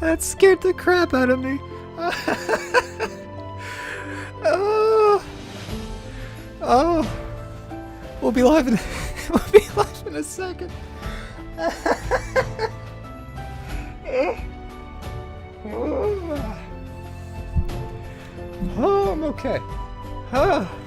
That scared the crap out of me. Oh, oh. We'll be live in we'll be live in a second. Oh, I'm okay. Ah.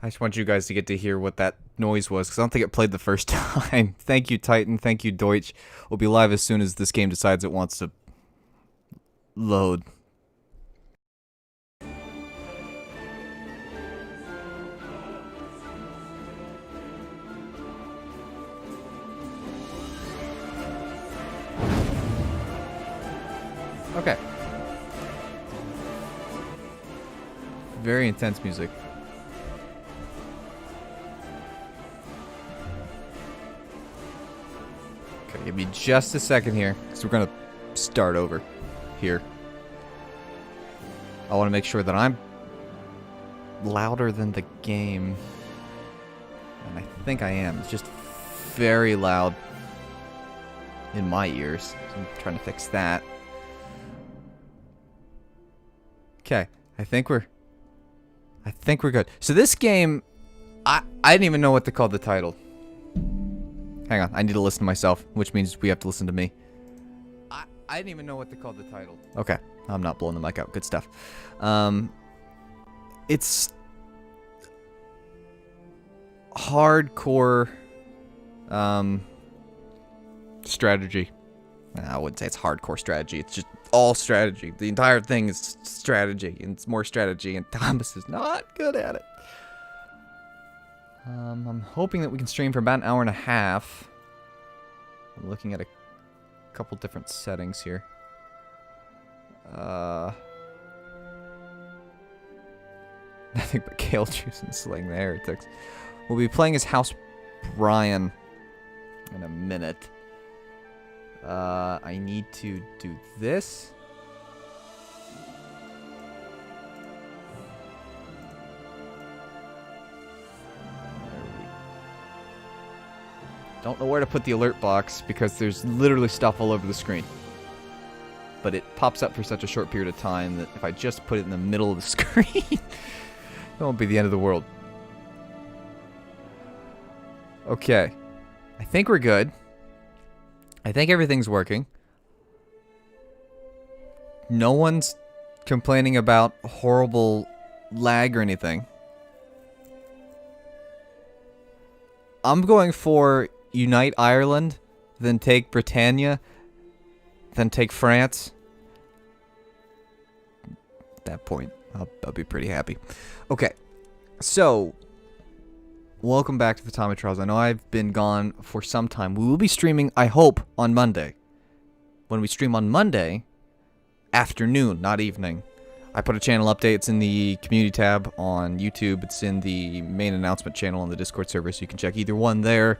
I just want you guys to get to hear what that noise was, because I don't think it played the first time. Thank you, Titan. Thank you, Deutsch. We'll be live as soon as this game decides it wants to load. Okay. Very intense music. Okay, give me just a second here, because we're going to start over here. I want to make sure that I'm louder than the game. And I think I am. It's just very loud in my ears. So I'm trying to fix that. Okay, I think we're good. So this game, I didn't even know what to call the title. Hang on, I need to listen to myself, which means we have to listen to me. I didn't even know what to call the title. Okay, I'm not blowing the mic out. Good stuff. It's hardcore strategy. I wouldn't say it's hardcore strategy. It's just all strategy. The entire thing is strategy, and it's more strategy, and Thomas is not good at it. I'm hoping that we can stream for about an hour and a half. I'm looking at a couple different settings here. Nothing but kale juice and slaying the heretics. We'll be playing as House Brian in a minute. I need to do this. Don't know where to put the alert box because there's literally stuff all over the screen. But it pops up for such a short period of time that if I just put it in the middle of the screen, it won't be the end of the world. Okay. I think we're good. I think everything's working. No one's complaining about horrible lag or anything. I'm going for Unite Ireland, then take Britannia, then take France. At that point, I'll be pretty happy. Okay, so welcome back to the Tommy Trials. I know I've been gone for some time. We will be streaming, I hope, on Monday. When we stream on Monday, afternoon, not evening. I put a channel update. It's in the community tab on YouTube. It's in the main announcement channel on the Discord server, so you can check either one there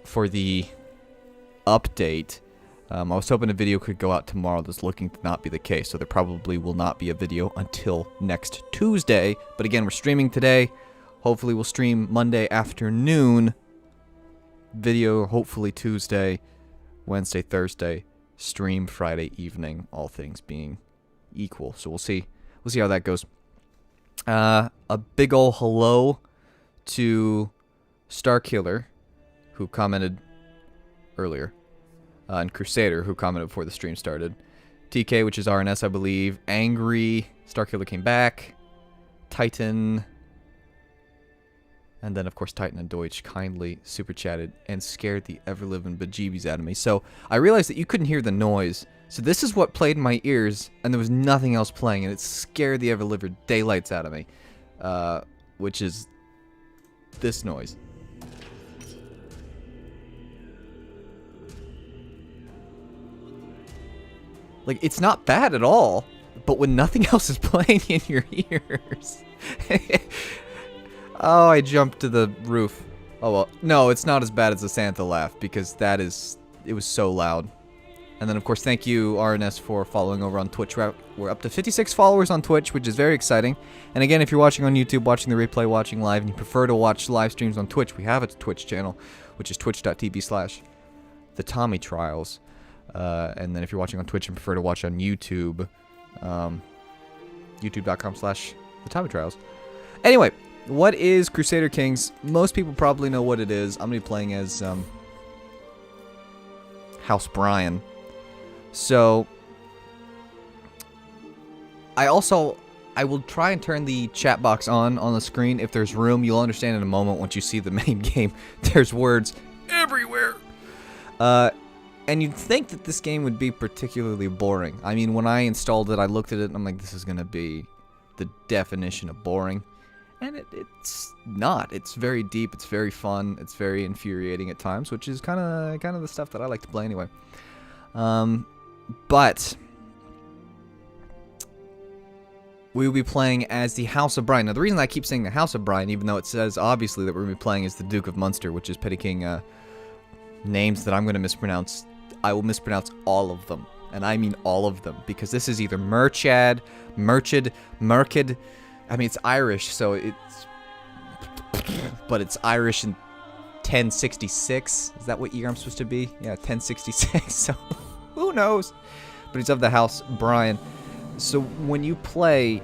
for the update. I was hoping a video could go out tomorrow. That's looking to not be the case, so there probably will not be a video until next Tuesday. But again, we're streaming today. Hopefully we'll stream Monday afternoon. Video hopefully Tuesday, Wednesday, Thursday. Stream Friday evening, all things being equal. So we'll see how that goes. A big ol' hello to Starkiller, who commented earlier. and Crusader, who commented before the stream started. TK, which is RNS, I believe. Angry. Starkiller came back. Titan. And then, of course, Titan and Deutsch kindly super chatted and scared the ever-living bejeebies out of me. So I realized that you couldn't hear the noise. So this is what played in my ears, and there was nothing else playing, and it scared the ever-living daylights out of me. Which is this noise. Like, it's not bad at all, but when nothing else is playing in your ears. Oh, I jumped to the roof. Oh, well. No, it's not as bad as the Santa laugh, because it was so loud. And then, of course, thank you, RNS, for following over on Twitch. We're up to 56 followers on Twitch, which is very exciting. And again, if you're watching on YouTube, watching the replay, watching live, and you prefer to watch live streams on Twitch, we have a Twitch channel, which is twitch.tv/TheTommyTrials. And then if you're watching on Twitch and prefer to watch on YouTube, youtube.com/TheTommyTrials. Anyway, what is Crusader Kings? Most people probably know what it is. I'm going to be playing as House Brian. So, I will try and turn the chat box on the screen if there's room. You'll understand in a moment once you see the main game. There's words everywhere. And you'd think that this game would be particularly boring. I mean, when I installed it, I looked at it and I'm like, this is going to be the definition of boring. And it's not. It's very deep. It's very fun. It's very infuriating at times, which is kind of the stuff that I like to play anyway. But we will be playing as the House of Brian. Now, the reason I keep saying the House of Brian, even though it says obviously that we're going to be playing as the Duke of Munster, which is Petty King names that I'm going to mispronounce. I will mispronounce all of them, and I mean all of them, because this is either Merchad, Merchid, Merkid. I mean, it's Irish, so but it's Irish in 1066. Is that what year I'm supposed to be? Yeah, 1066. So who knows? But he's of the House Brian. So when you play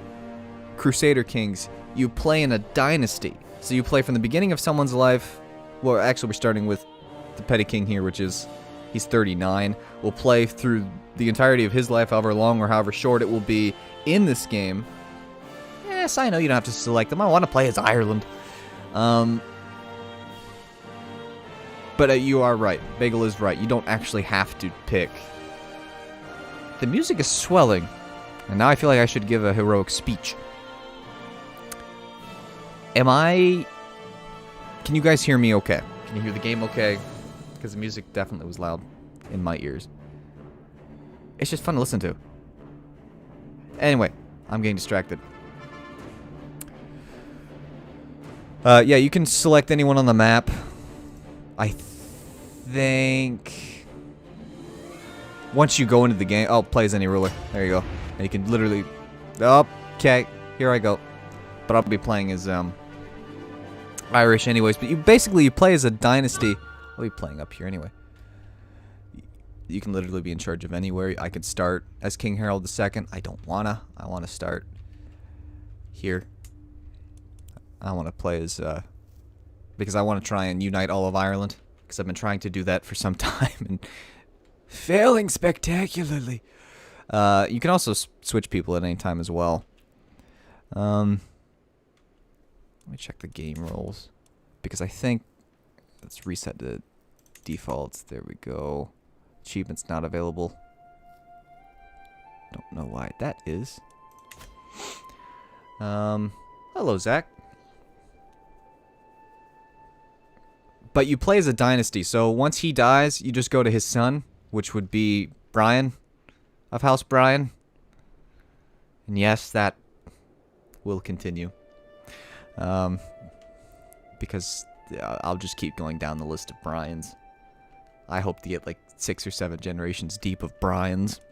Crusader Kings, you play in a dynasty. So you play from the beginning of someone's life. Well, actually, we're starting with the Petty King here, which is he's 39. We'll play through the entirety of his life, however long or however short it will be in this game. Yes, I know you don't have to select them. I want to play as Ireland. But you are right. Bagel is right. You don't actually have to pick. The music is swelling. And now I feel like I should give a heroic speech. Can you guys hear me okay? Can you hear the game okay? Because the music definitely was loud in my ears. It's just fun to listen to. Anyway, I'm getting distracted. Yeah, you can select anyone on the map. I think once you go into the game, oh, play as any ruler. There you go. And you can literally, oh, okay, here I go. But I'll be playing as Irish anyways. But you play as a dynasty. I'll be playing up here anyway. You can literally be in charge of anywhere. I could start as King Harold II. I don't wanna. I want to start here. I want to play as, because I want to try and unite all of Ireland. Because I've been trying to do that for some time and failing spectacularly. You can also switch people at any time as well. Let me check the game roles. Because I think, let's reset the defaults. There we go. Achievements not available. Don't know why that is. Hello, Zach. But you play as a dynasty, so once he dies, you just go to his son, which would be Brian of House Brian. And yes, that will continue. Because I'll just keep going down the list of Brians. I hope to get like 6 or 7 generations deep of Brians.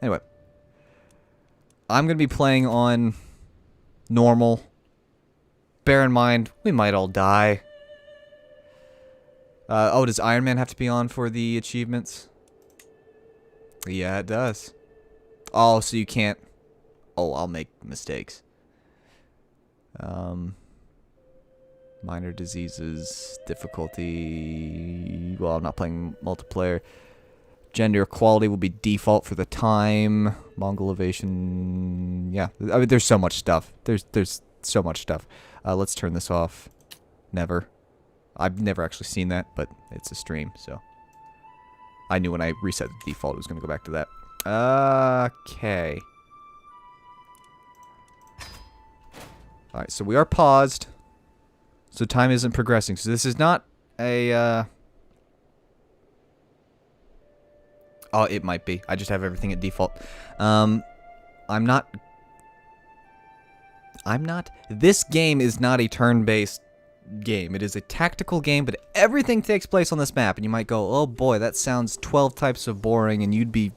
Anyway. I'm going to be playing on normal. Bear in mind, we might all die. Oh, does Iron Man have to be on for the achievements? Yeah, it does. Oh, so you can't... Oh, I'll make mistakes. Minor diseases, difficulty... Well, I'm not playing multiplayer. Gender equality will be default for the time. Mongol evasion. Yeah, I mean, there's so much stuff. There's so much stuff. Let's turn this off. Never. I've never actually seen that, but it's a stream, so I knew when I reset the default it was going to go back to that. Okay. Alright, so we are paused. So time isn't progressing. So this is not a, Oh, it might be. I just have everything at default. I'm not... This game is not a turn-based game. It is a tactical game, but everything takes place on this map. And you might go, oh boy, that sounds 12 types of boring, and you'd be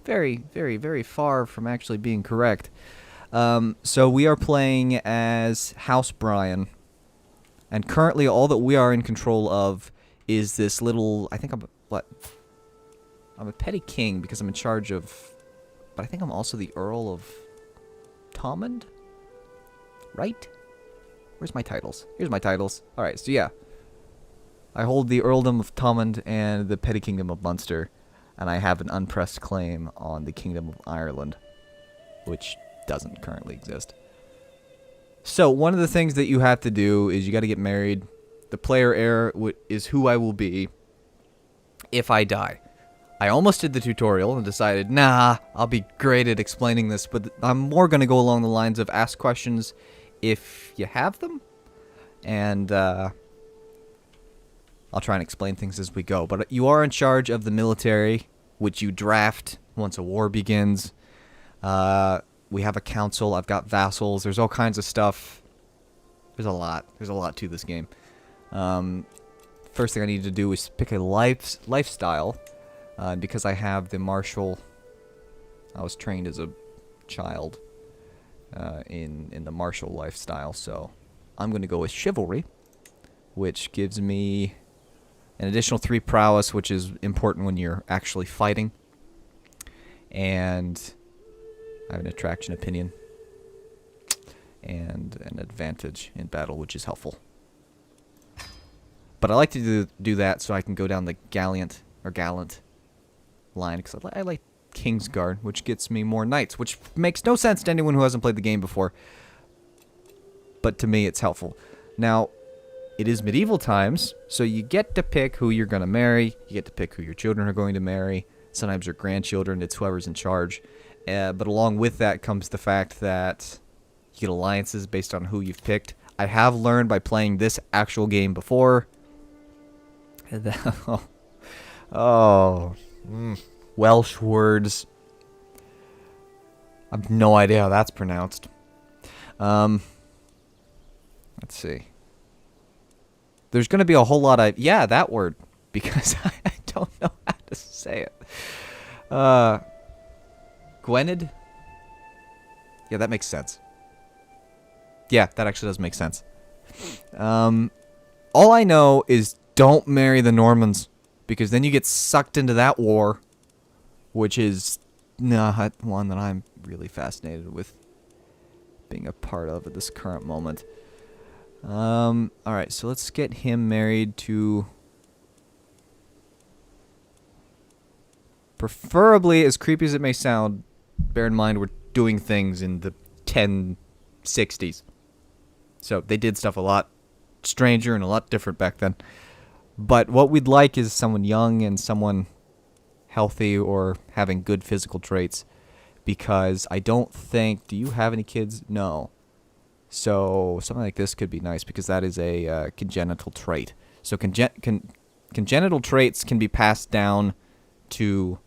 very, very, very far from actually being correct. So we are playing as House Brian. And currently all that we are in control of is this little... I think I'm... What? I'm a petty king because I'm in charge of... But I think I'm also the Earl of Thomond? Right? Where's my titles? Here's my titles. Alright, so yeah. I hold the Earldom of Thomond and the Petty Kingdom of Munster. And I have an unpressed claim on the Kingdom of Ireland. Which doesn't currently exist. So, one of the things that you have to do is you got to get married. The player heir is who I will be if I die. I almost did the tutorial and decided, nah, I'll be great at explaining this, but I'm more going to go along the lines of ask questions if you have them, and I'll try and explain things as we go. But you are in charge of the military, which you draft once a war begins. We have a council, I've got vassals, there's all kinds of stuff. There's a lot to this game. First thing I need to do is pick a lifestyle. Because I have the martial, I was trained as a child in the martial lifestyle, so I'm going to go with chivalry, which gives me an additional 3 prowess, which is important when you're actually fighting, and I have an attraction opinion, and an advantage in battle, which is helpful. But I like to do that so I can go down the gallant line, because I like Kingsguard, which gets me more knights, which makes no sense to anyone who hasn't played the game before, but to me it's helpful. Now, it is medieval times, so you get to pick who you're going to marry, you get to pick who your children are going to marry, sometimes your grandchildren, it's whoever's in charge, but along with that comes the fact that you get alliances based on who you've picked. I have learned by playing this actual game before, Welsh words. I have no idea how that's pronounced. Let's see. There's going to be a whole lot of... Yeah, that word. Because I don't know how to say it. Gwynedd? Yeah, that makes sense. Yeah, that actually does make sense. All I know is don't marry the Normans. Because then you get sucked into that war, which is not one that I'm really fascinated with being a part of at this current moment. Alright, so let's get him married to... Preferably, as creepy as it may sound, bear in mind we're doing things in the 1060s. So they did stuff a lot stranger and a lot different back then. But what we'd like is someone young and someone healthy or having good physical traits. Because I don't think... Do you have any kids? No. So something like this could be nice because that is a congenital trait. So congenital traits can be passed down to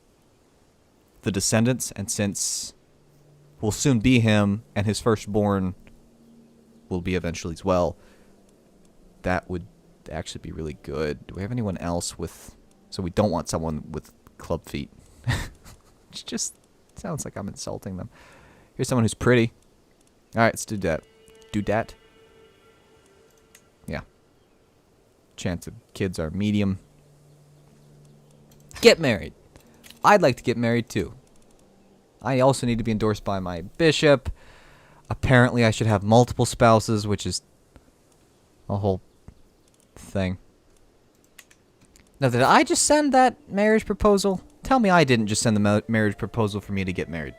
the descendants. And since we'll soon be him and his firstborn will be eventually as well, that would... actually be really good. Do we have anyone else with... So we don't want someone with club feet. Which just sounds like I'm insulting them. Here's someone who's pretty. Alright, let's do that. Do that? Yeah. Chance of kids are medium. Get married. I'd like to get married too. I also need to be endorsed by my bishop. Apparently I should have multiple spouses, which is a whole thing. Now, did I just send that marriage proposal? Tell me I didn't just send the marriage proposal for me to get married.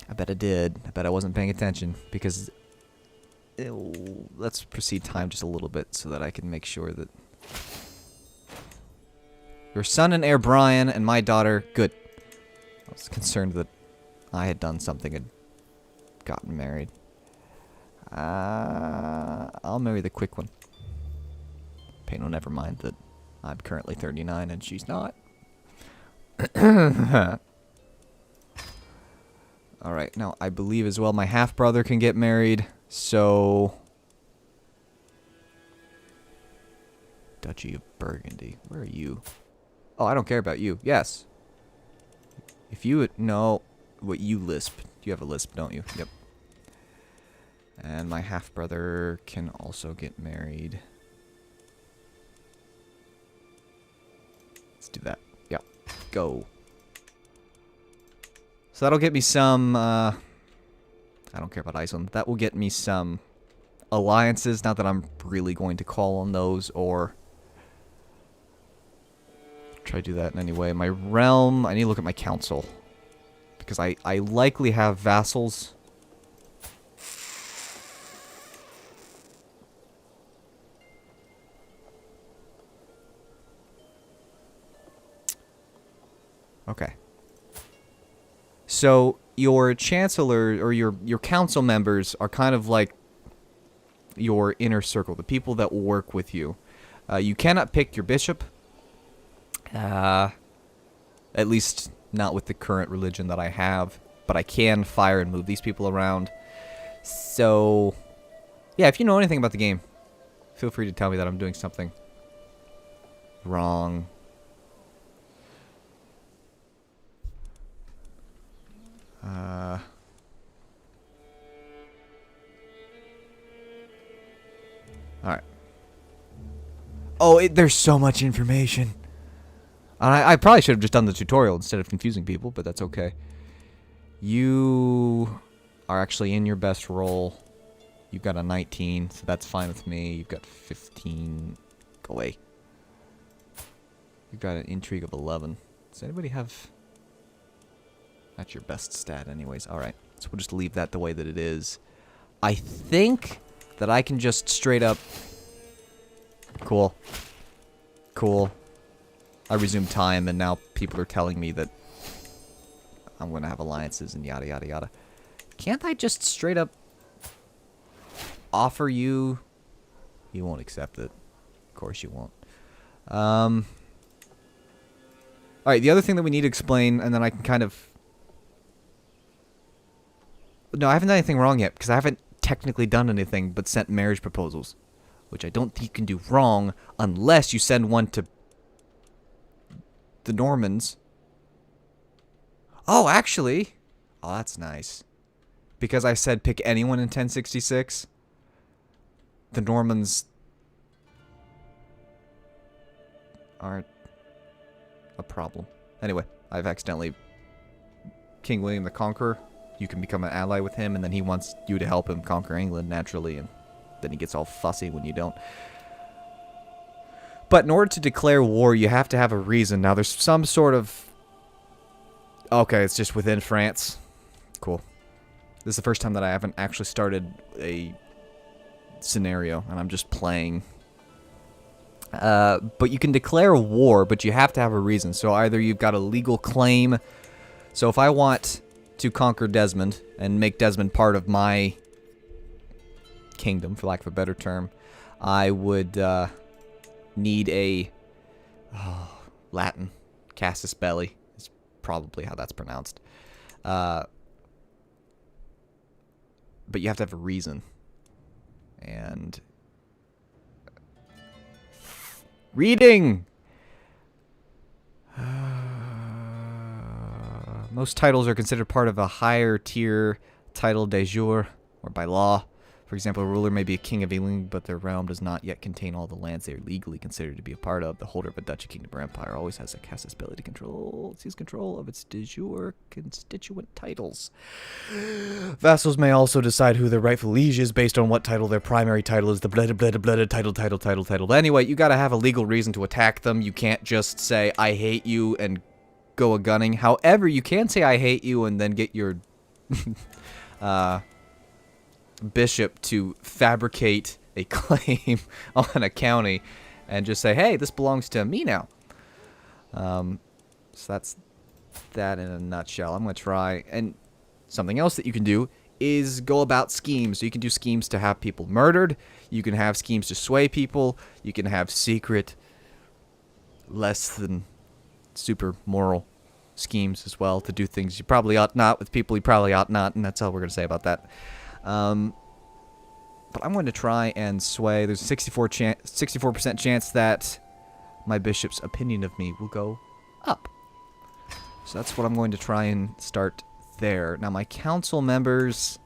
I bet I did. I bet I wasn't paying attention because... let's proceed time just a little bit so that I can make sure that... Your son and heir Brian and my daughter... Good. I was concerned that I had done something and gotten married. I'll marry the quick one. Pain will never mind that I'm currently 39 and she's not. Alright, now I believe as well my half-brother can get married, so... Duchy of Burgundy. Where are you? Oh, I don't care about you. Yes. If you would... No. What, you lisp. You have a lisp, don't you? Yep. And my half-brother can also get married. Let's do that. Yep. Go. So that'll get me some, I don't care about Iceland. That will get me some alliances. Not that I'm really going to call on those or try to do that in any way. My realm, I need to look at my council. Because I likely have vassals. Okay. So your chancellor or your council members are kind of like your inner circle, the people that will work with you. You cannot pick your bishop. At least not with the current religion that I have. But I can fire and move these people around. So, yeah, if you know anything about the game, feel free to tell me that I'm doing something wrong. Alright. Oh, there's so much information. I probably should have just done the tutorial instead of confusing people, but that's okay. You are actually in your best role. You've got a 19, so that's fine with me. You've got 15. Go away. You've got an intrigue of 11. Does anybody have... That's your best stat anyways. Alright, so we'll just leave that the way that it is. I think that I can just straight up... Cool. Cool. I resumed time, and now people are telling me that I'm going to have alliances and yada yada yada. Can't I just straight up offer you... You won't accept it. Of course you won't. Alright, the other thing that we need to explain, and then I can kind of... No, I haven't done anything wrong yet, because I haven't technically done anything but sent marriage proposals. Which I don't think you can do wrong, unless you send one to the Normans. Oh, actually... Oh, that's nice. Because I said pick anyone in 1066, the Normans aren't a problem. Anyway, I've accidentally... King William the Conqueror, you can become an ally with him, and then he wants you to help him conquer England naturally, and then he gets all fussy when you don't. But in order to declare war, you have to have a reason. Now, there's some sort of... Okay, it's just within France. Cool. This is the first time that I haven't actually started a scenario, and I'm just playing. But you can declare war, but you have to have a reason. So either you've got a legal claim. So if I want to conquer Desmond and make Desmond part of my kingdom, for lack of a better term, I would need a Latin casus belli is probably how that's pronounced. But you have to have a reason. And reading. Most titles are considered part of a higher tier title de jure, or by law. For example, a ruler may be a king of England, but their realm does not yet contain all the lands they are legally considered to be a part of. The holder of a duchy, kingdom, or empire always has this ability to seize control of its de jure constituent titles. Vassals may also decide who their rightful liege is based on what title their primary title is. The blooded title. Anyway, you gotta have a legal reason to attack them. You can't just say, I hate you, and go a-gunning. However, you can say, I hate you, and then get your bishop to fabricate a claim on a county and just say, hey, this belongs to me now. So that's that in a nutshell. I'm going to try. And something else that you can do is go about schemes. So you can do schemes to have people murdered. You can have schemes to sway people. You can have secret, less than super moral schemes as well to do things you probably ought not with people you probably ought not. And that's all we're going to say about that. But I'm going to try and sway. There's a 64% chance that my bishop's opinion of me will go up. So that's what I'm going to try and start there. Now my council members,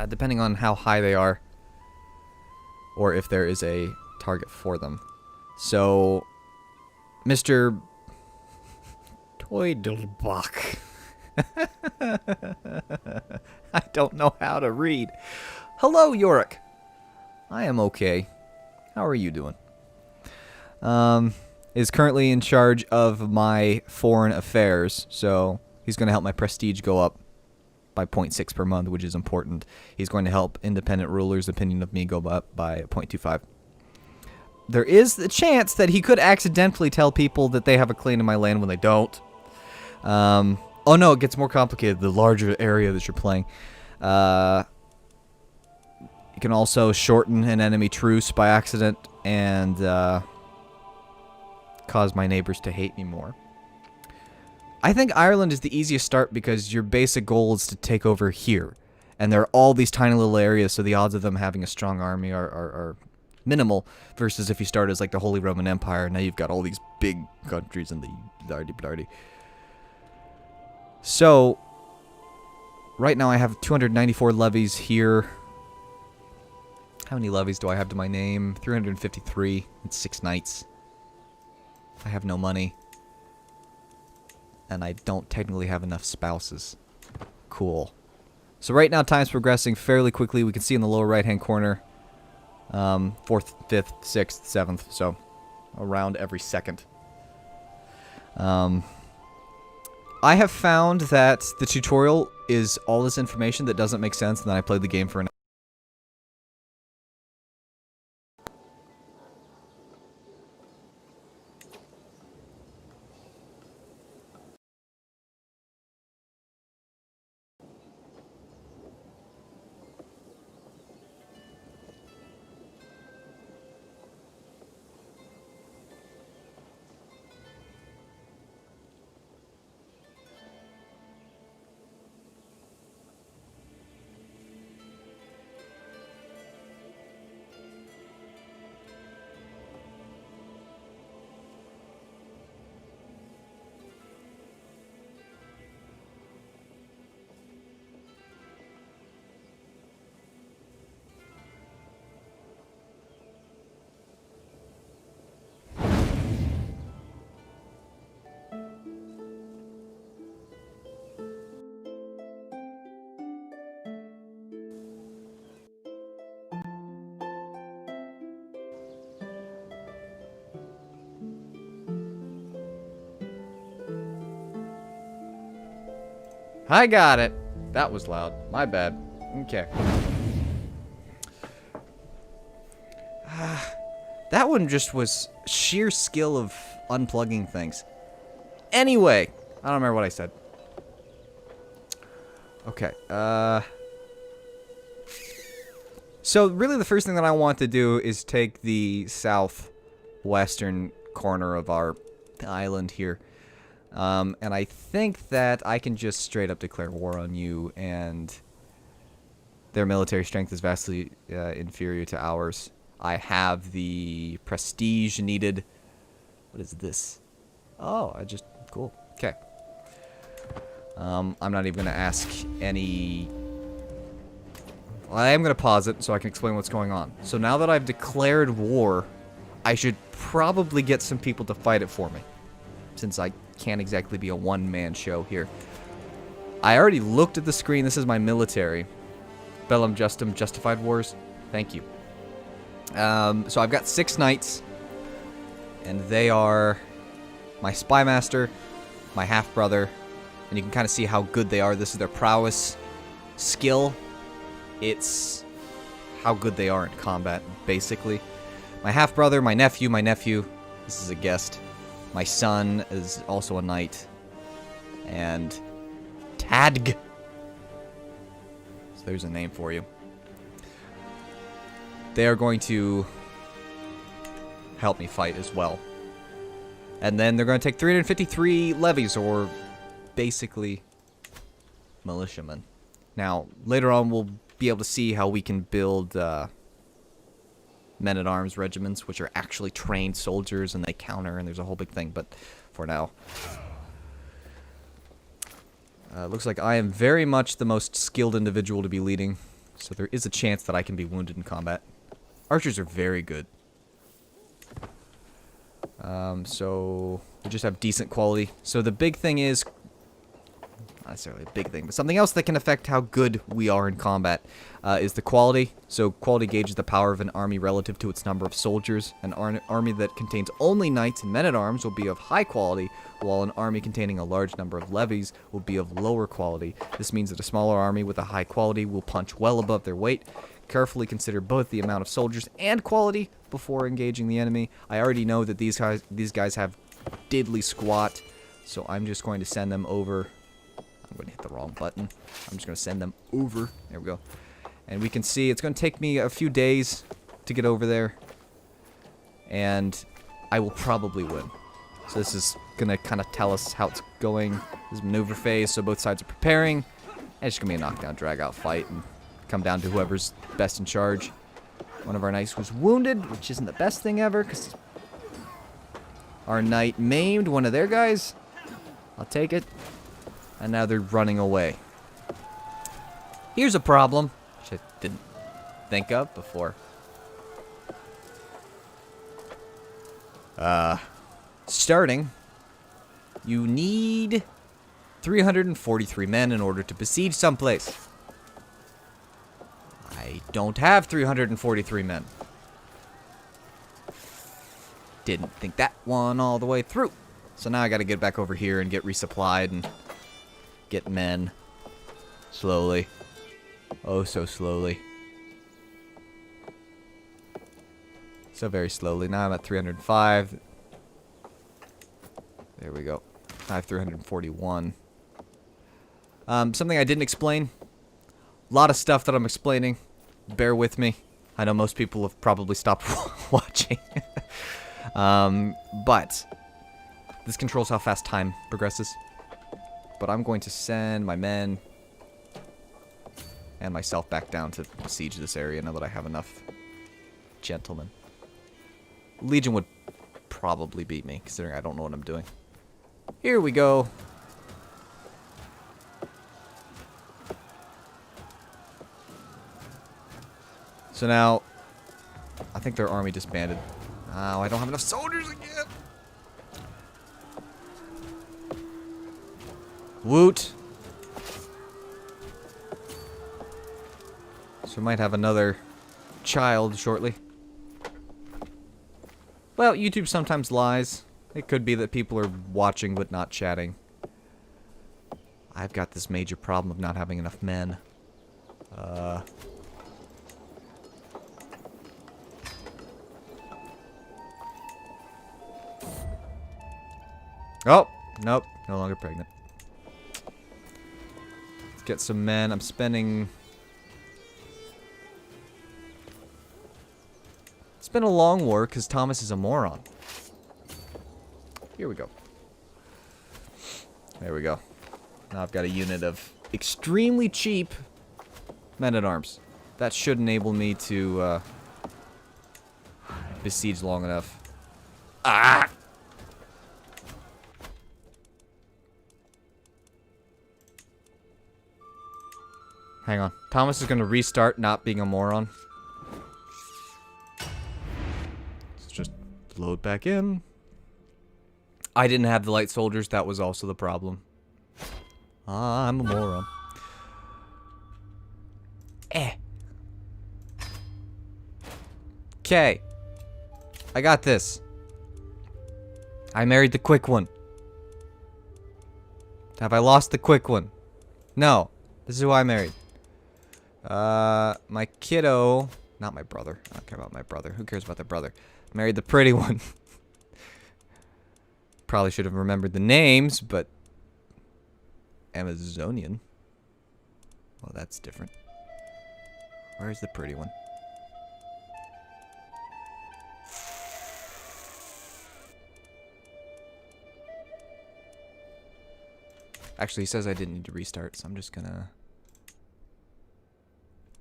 depending on how high they are, or if there is a target for them. So, Mr. Toidelbach. I don't know how to read. Hello, Yorick. I am okay. How are you doing? Is currently in charge of my foreign affairs, so he's going to help my prestige go up by 0.6 per month, which is important. He's going to help independent rulers' opinion of me go up by 0.25. There is the chance that he could accidentally tell people that they have a claim to my land when they don't. Oh no, it gets more complicated the larger area that you're playing. You can also shorten an enemy truce by accident and cause my neighbors to hate me more. I think Ireland is the easiest start because your basic goal is to take over here. And there are all these tiny little areas, so the odds of them having a strong army are minimal, versus if you start as like the Holy Roman Empire, now you've got all these big countries in the dardy-blardy. So, right now I have 294 levies here. How many levies do I have to my name? 353. It's 6 knights. I have no money. And I don't technically have enough spouses. Cool. So right now time's progressing fairly quickly. We can see in the lower right-hand corner. 4th, 5th, 6th, 7th. So, around every second. I have found that the tutorial is all this information that doesn't make sense, and then I played the game for an I got it. That was loud. My bad. Okay. That one just was sheer skill of unplugging things. Anyway, I don't remember what I said. Okay. So really the first thing that I want to do is take the southwestern corner of our island here. And I think that I can just straight up declare war on you, and their military strength is vastly inferior to ours. I have the prestige needed. What is this? Oh, cool. Okay. I'm not even going to ask any Well, I am going to pause it so I can explain what's going on. So now that I've declared war, I should probably get some people to fight it for me, since I can't exactly be a one-man show here. I already looked at the screen. This is my military. Bellum Justum Justified Wars. Thank you. So I've got 6 knights, and they are my spy master, my half-brother, and you can kind of see how good they are. This is their prowess skill. It's how good they are in combat, basically. My half-brother, my nephew, this is a guest. My son is also a knight. And Tadg. So there's a name for you. They are going to help me fight as well. And then they're going to take 353 levies, or basically militiamen. Now, later on we'll be able to see how we can build men-at-arms regiments, which are actually trained soldiers, and they counter, and there's a whole big thing. But for now, looks like I am very much the most skilled individual to be leading, so there is a chance that I can be wounded in combat. Archers are very good. So we just have decent quality. So the big thing is, not necessarily a big thing, but something else that can affect how good we are in combat is the quality. So quality gauges the power of an army relative to its number of soldiers. An army that contains only knights and men-at-arms will be of high quality, while an army containing a large number of levies will be of lower quality. This means that a smaller army with a high quality will punch well above their weight. Carefully consider both the amount of soldiers and quality before engaging the enemy. I already know that these guys have diddly squat, so I'm just going to send them over. I'm going to hit the wrong button. I'm just going to send them over. There we go. And we can see it's going to take me a few days to get over there, and I will probably win. So this is going to kind of tell us how it's going. This is maneuver phase, so both sides are preparing. And it's just going to be a knockdown, drag-out fight, and come down to whoever's best in charge. One of our knights was wounded, which isn't the best thing ever, because our knight maimed one of their guys. I'll take it. And now they're running away. Here's a problem, which I didn't think of before. Starting, you need 343 men in order to besiege someplace. I don't have 343 men. Didn't think that one all the way through. So now I gotta get back over here and get resupplied and get men. Slowly. Oh, so slowly. So very slowly. Now I'm at 305. There we go. I have 341. Something I didn't explain. A lot of stuff that I'm explaining. Bear with me. I know most people have probably stopped watching. But this controls how fast time progresses. But I'm going to send my men and myself back down to besiege this area now that I have enough gentlemen. Legion would probably beat me, considering I don't know what I'm doing. Here we go. So now, I think their army disbanded. Oh, I don't have enough soldiers again. Woot. So we might have another child shortly. Well, YouTube sometimes lies. It could be that people are watching but not chatting. I've got this major problem of not having enough men. Oh, nope, no longer pregnant. Let's get some men. I'm spending... It's been a long war because Thomas is a moron. Here we go. There we go. Now I've got a unit of extremely cheap men-at-arms. That should enable me to besiege long enough. Ah! Hang on. Thomas is going to restart not being a moron. Let's just load back in. I didn't have the light soldiers. That was also the problem. I'm a moron. Okay. I got this. I married the quick one. Have I lost the quick one? No. This is who I married. My kiddo... Not my brother. I don't care about my brother. Who cares about their brother? Married the pretty one. Probably should have remembered the names, but... Amazonian. Well, that's different. Where's the pretty one? Actually, he says I didn't need to restart, so I'm just gonna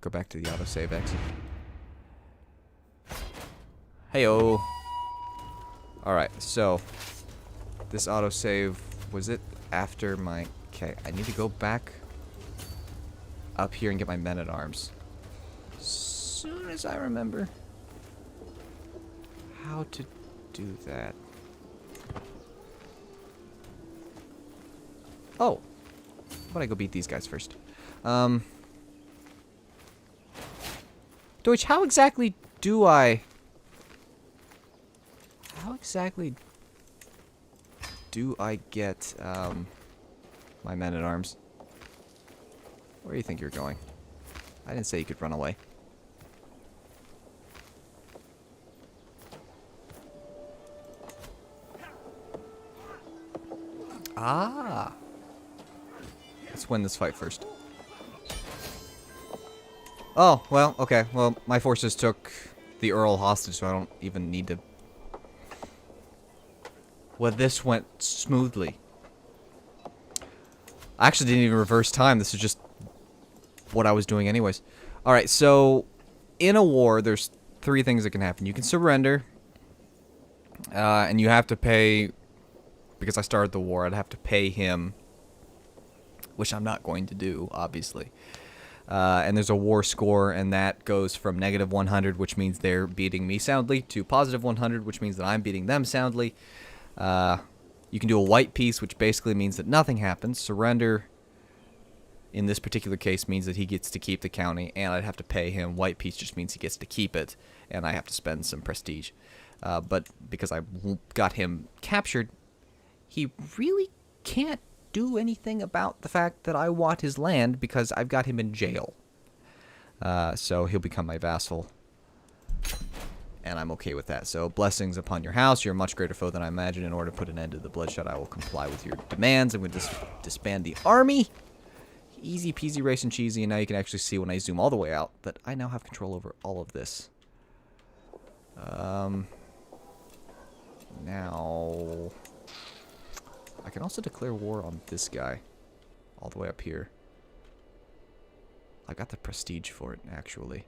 go back to the autosave exit. Heyo. Alright, so this autosave, was it after my... Okay, I need to go back up here and get my men-at-arms. As soon as I remember how to do that. Oh. How about I go beat these guys first? Deutsch, how exactly do I... How exactly do I get, my men-at-arms? Where do you think you're going? I didn't say you could run away. Ah! Let's win this fight first. Oh, well, okay. Well, my forces took the Earl hostage, so I don't even need to... Well, this went smoothly. I actually didn't even reverse time. This is just what I was doing anyways. Alright, so in a war, there's 3 things that can happen. You can surrender, and you have to pay... Because I started the war, I'd have to pay him, which I'm not going to do, obviously. And there's a war score, and that goes from -100, which means they're beating me soundly, to +100, which means that I'm beating them soundly. You can do a white peace, which basically means that nothing happens. Surrender, in this particular case, means that he gets to keep the county, and I'd have to pay him. White peace just means he gets to keep it, and I have to spend some prestige. But because I got him captured, he really can't do anything about the fact that I want his land because I've got him in jail. So he'll become my vassal. And I'm okay with that. So, blessings upon your house. You're a much greater foe than I imagined. In order to put an end to the bloodshed, I will comply with your demands. I'm going to disband the army. Easy peasy, racing cheesy. And now you can actually see when I zoom all the way out that I now have control over all of this. Now... I can also declare war on this guy. All the way up here. I got the prestige for it, actually.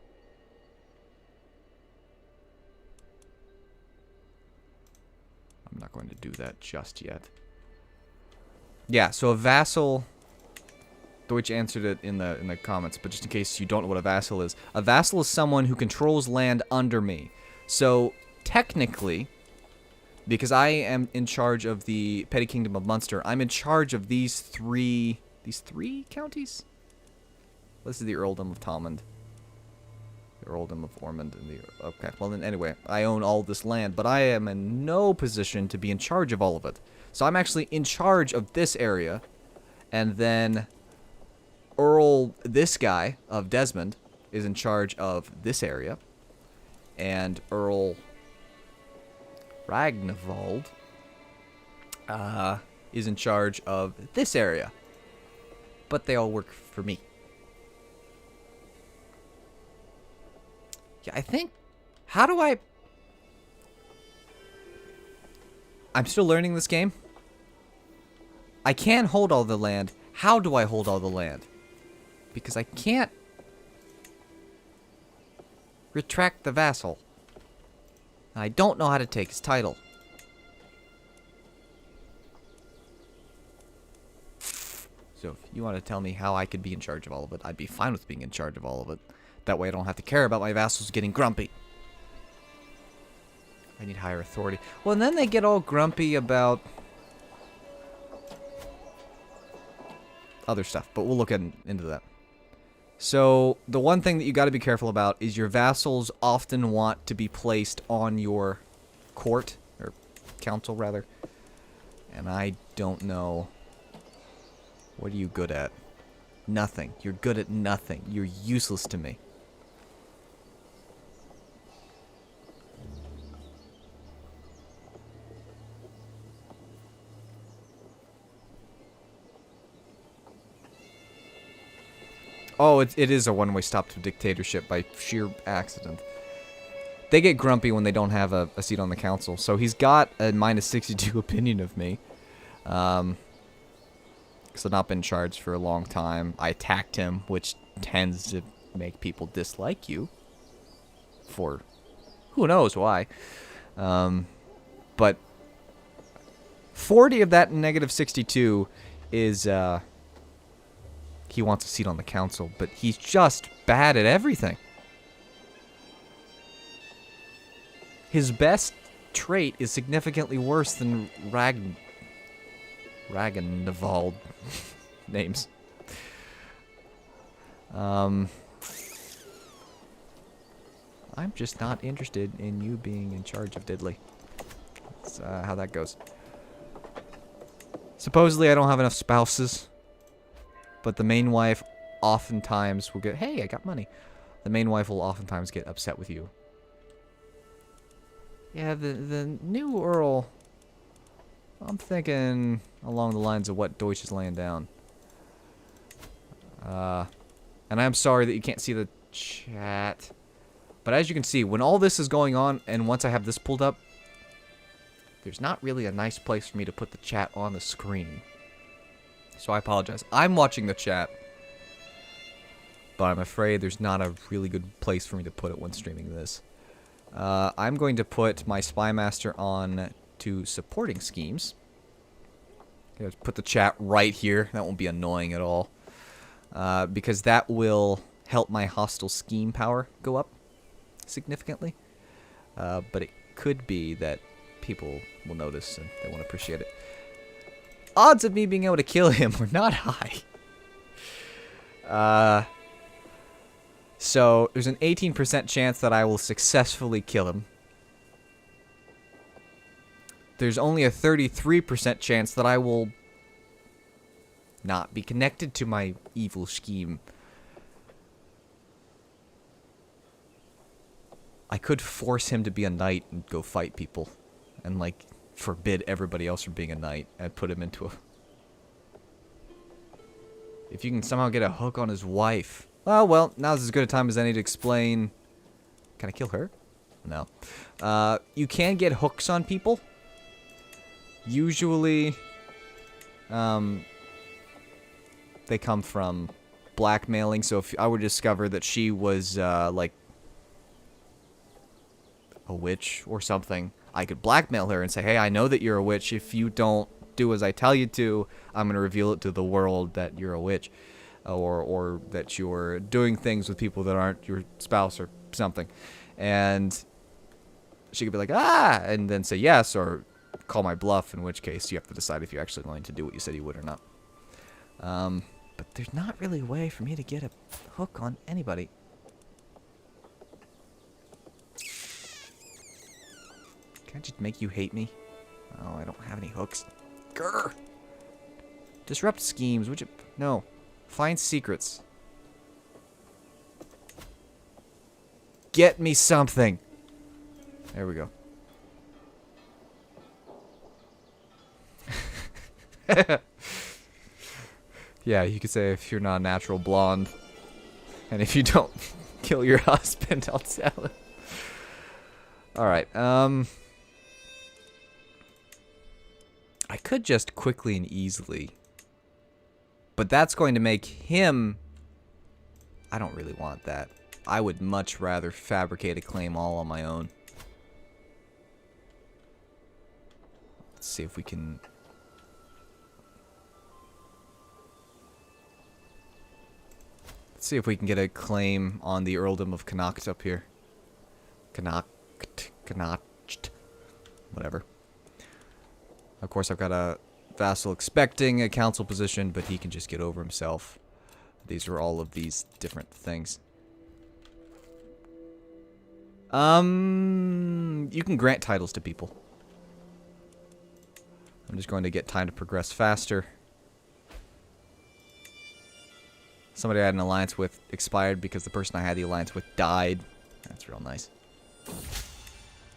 I'm not going to do that just yet. Yeah, so a vassal... Deutsch answered it in the comments, but just in case you don't know what a vassal is someone who controls land under me. So, technically... Because I am in charge of the Petty Kingdom of Munster, I'm in charge of these three counties? This is the Earldom of Thomond. The Earldom of Ormond and the... Okay, well then anyway, I own all this land, but I am in no position to be in charge of all of it. So I'm actually in charge of this area, and then Earl, this guy of Desmond, is in charge of this area, and Earl... Ragnvald is in charge of this area. But they all work for me. Yeah, I think... How do I... I'm still learning this game. I can hold all the land. How do I hold all the land? Because I can't... retract the vassal. I don't know how to take his title. So if you want to tell me how I could be in charge of all of it, I'd be fine with being in charge of all of it. That way I don't have to care about my vassals getting grumpy. I need higher authority. Well, and then they get all grumpy about other stuff, but we'll look into that. So the one thing that you got to be careful about is your vassals often want to be placed on your court, or council rather, and I don't know. What are you good at? Nothing. You're good at nothing. You're useless to me. Oh, it is a one-way stop to dictatorship by sheer accident. They get grumpy when they don't have a seat on the council. So he's got a -62 opinion of me. Because I've not been charged for a long time. I attacked him, which tends to make people dislike you. For who knows why. But 40 of that -62 is... he wants a seat on the council, but he's just bad at everything. His best trait is significantly worse than Ragnvald names. I'm just not interested in you being in charge of Diddley. That's how that goes. Supposedly I don't have enough spouses. But the main wife oftentimes will get, hey, I got money. The main wife will oftentimes get upset with you. Yeah, the new Earl, I'm thinking along the lines of what Deutsch is laying down. And I'm sorry that you can't see the chat. But as you can see, when all this is going on, and once I have this pulled up, there's not really a nice place for me to put the chat on the screen. So I apologize. I'm watching the chat, but I'm afraid there's not a really good place for me to put it when streaming this. I'm going to put my Spy Master on to supporting schemes. Put the chat right here. That won't be annoying at all. Because that will help my hostile scheme power go up significantly. But it could be that people will notice and they won't appreciate it. Odds of me being able to kill him were not high. So there's an 18% chance that I will successfully kill him. There's only a 33% chance that I will not be connected to my evil scheme. I could force him to be a knight and go fight people. And, like, forbid everybody else from being a knight and put him into a... If you can somehow get a hook on his wife. Oh, well, now's as good a time as any to explain... Can I kill her? No. You can get hooks on people. Usually, they come from blackmailing. So if I would discover that she was, like, a witch or something, I could blackmail her and say, hey, I know that you're a witch. If you don't do as I tell you to, I'm going to reveal it to the world that you're a witch. Or that you're doing things with people that aren't your spouse or something. And she could be like, ah, and then say yes, or call my bluff, in which case you have to decide if you're actually going to do what you said you would or not. But there's not really a way for me to get a hook on anybody. Can I just make you hate me? Oh, I don't have any hooks. Grr! Disrupt schemes. Would you? No. Find secrets. Get me something. There we go. Yeah, you could say if you're not a natural blonde, and if you don't kill your husband, I'll tell it. Alright, I could just quickly and easily, but that's going to make him... I don't really want that. I would much rather fabricate a claim all on my own. Let's see if we can... see if we can get a claim on the earldom of Connacht up here. Connacht. Whatever. Of course, I've got a vassal expecting a council position, but he can just get over himself. These are all of these different things. You can grant titles to people. I'm just going to get time to progress faster. Somebody I had an alliance with expired because the person I had the alliance with died. That's real nice.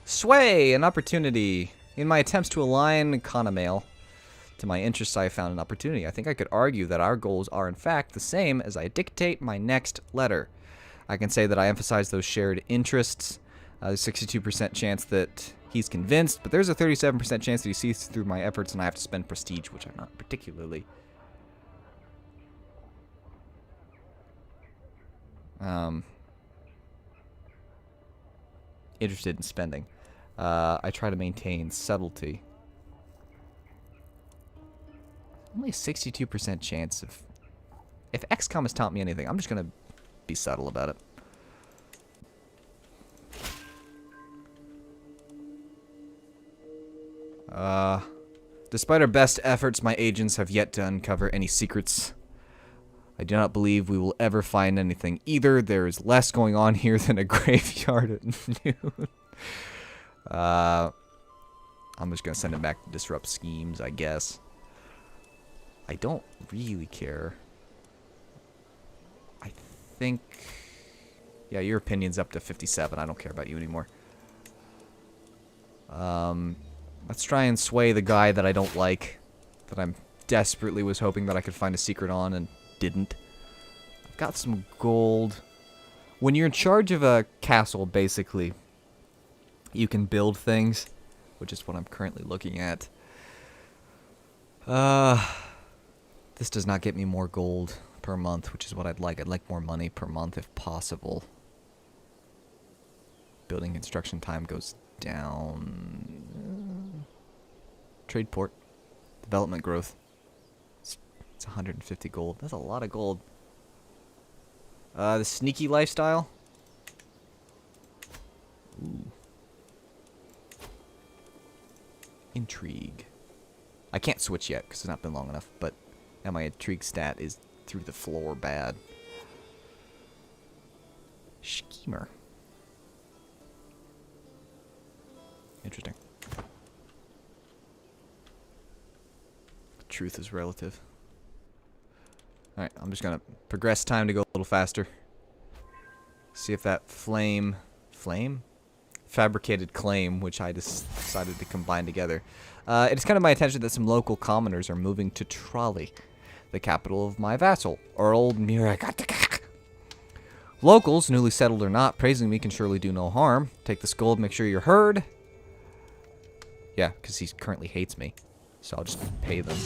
Sway! An opportunity. In my attempts to align Conamail to my interests, I have found an opportunity. I think I could argue that our goals are in fact the same as I dictate my next letter. I can say that I emphasize those shared interests. There's a 62% chance that he's convinced, but there's a 37% chance that he sees through my efforts and I have to spend prestige, which I'm not particularly interested in spending. I try to maintain subtlety. Only a 62% chance of... If XCOM has taught me anything, I'm just going to be subtle about it. Despite our best efforts, my agents have yet to uncover any secrets. I do not believe we will ever find anything either. There is less going on here than a graveyard at noon. I'm just going to send him back to disrupt schemes, I guess. I don't really care. I think... Yeah, your opinion's up to 57. I don't care about you anymore. Let's try and sway the guy that I don't like. That I'm desperately was hoping that I could find a secret on and didn't. I've got some gold. When you're in charge of a castle, basically, you can build things, which is what I'm currently looking at. This does not get me more gold per month, which is what I'd like. I'd like more money per month if possible. Building construction time goes down. Trade port. Development growth. It's 150 gold. That's a lot of gold. The sneaky lifestyle. Ooh. Intrigue. I can't switch yet because it's not been long enough, but now my intrigue stat is through the floor bad. Schemer. Interesting. Truth is relative. Alright, I'm just gonna progress time to go a little faster. See if that flame... fabricated claim, which I decided to combine together. It's kind of my attention that some local commoners are moving to Trolley, the capital of my vassal, Earl Miragatakak. Locals, newly settled or not, praising me can surely do no harm. Take this gold, make sure you're heard. Yeah, because he currently hates me, so I'll just pay them.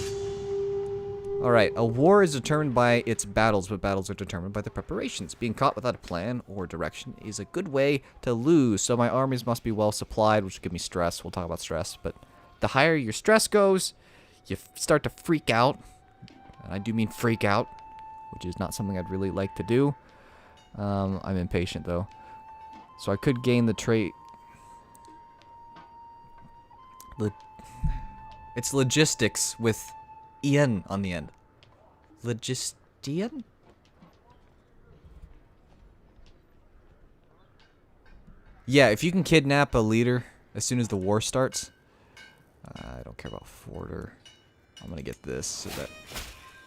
Alright, a war is determined by its battles, but battles are determined by the preparations. Being caught without a plan or direction is a good way to lose, so my armies must be well supplied, which will give me stress. We'll talk about stress, but the higher your stress goes, you start to freak out. And I do mean freak out, which is not something I'd really like to do. I'm impatient, though. So I could gain the trait... It's logistics with Ian on the end. Logistian? Yeah, if you can kidnap a leader as soon as the war starts. I don't care about Forder. I'm gonna get this so that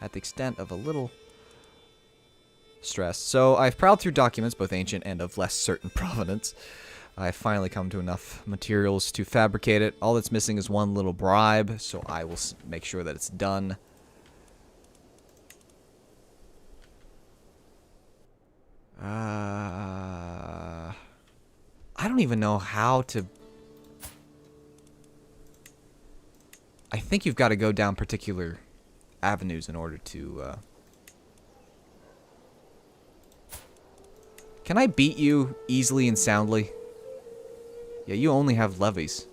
at the extent of a little stress. So I've prowled through documents, both ancient and of less certain provenance. I've finally come to enough materials to fabricate it. All that's missing is one little bribe, so I will make sure that it's done. I don't even know how to... I think you've got to go down particular avenues in order to... Can I beat you easily and soundly? Yeah, you only have levies.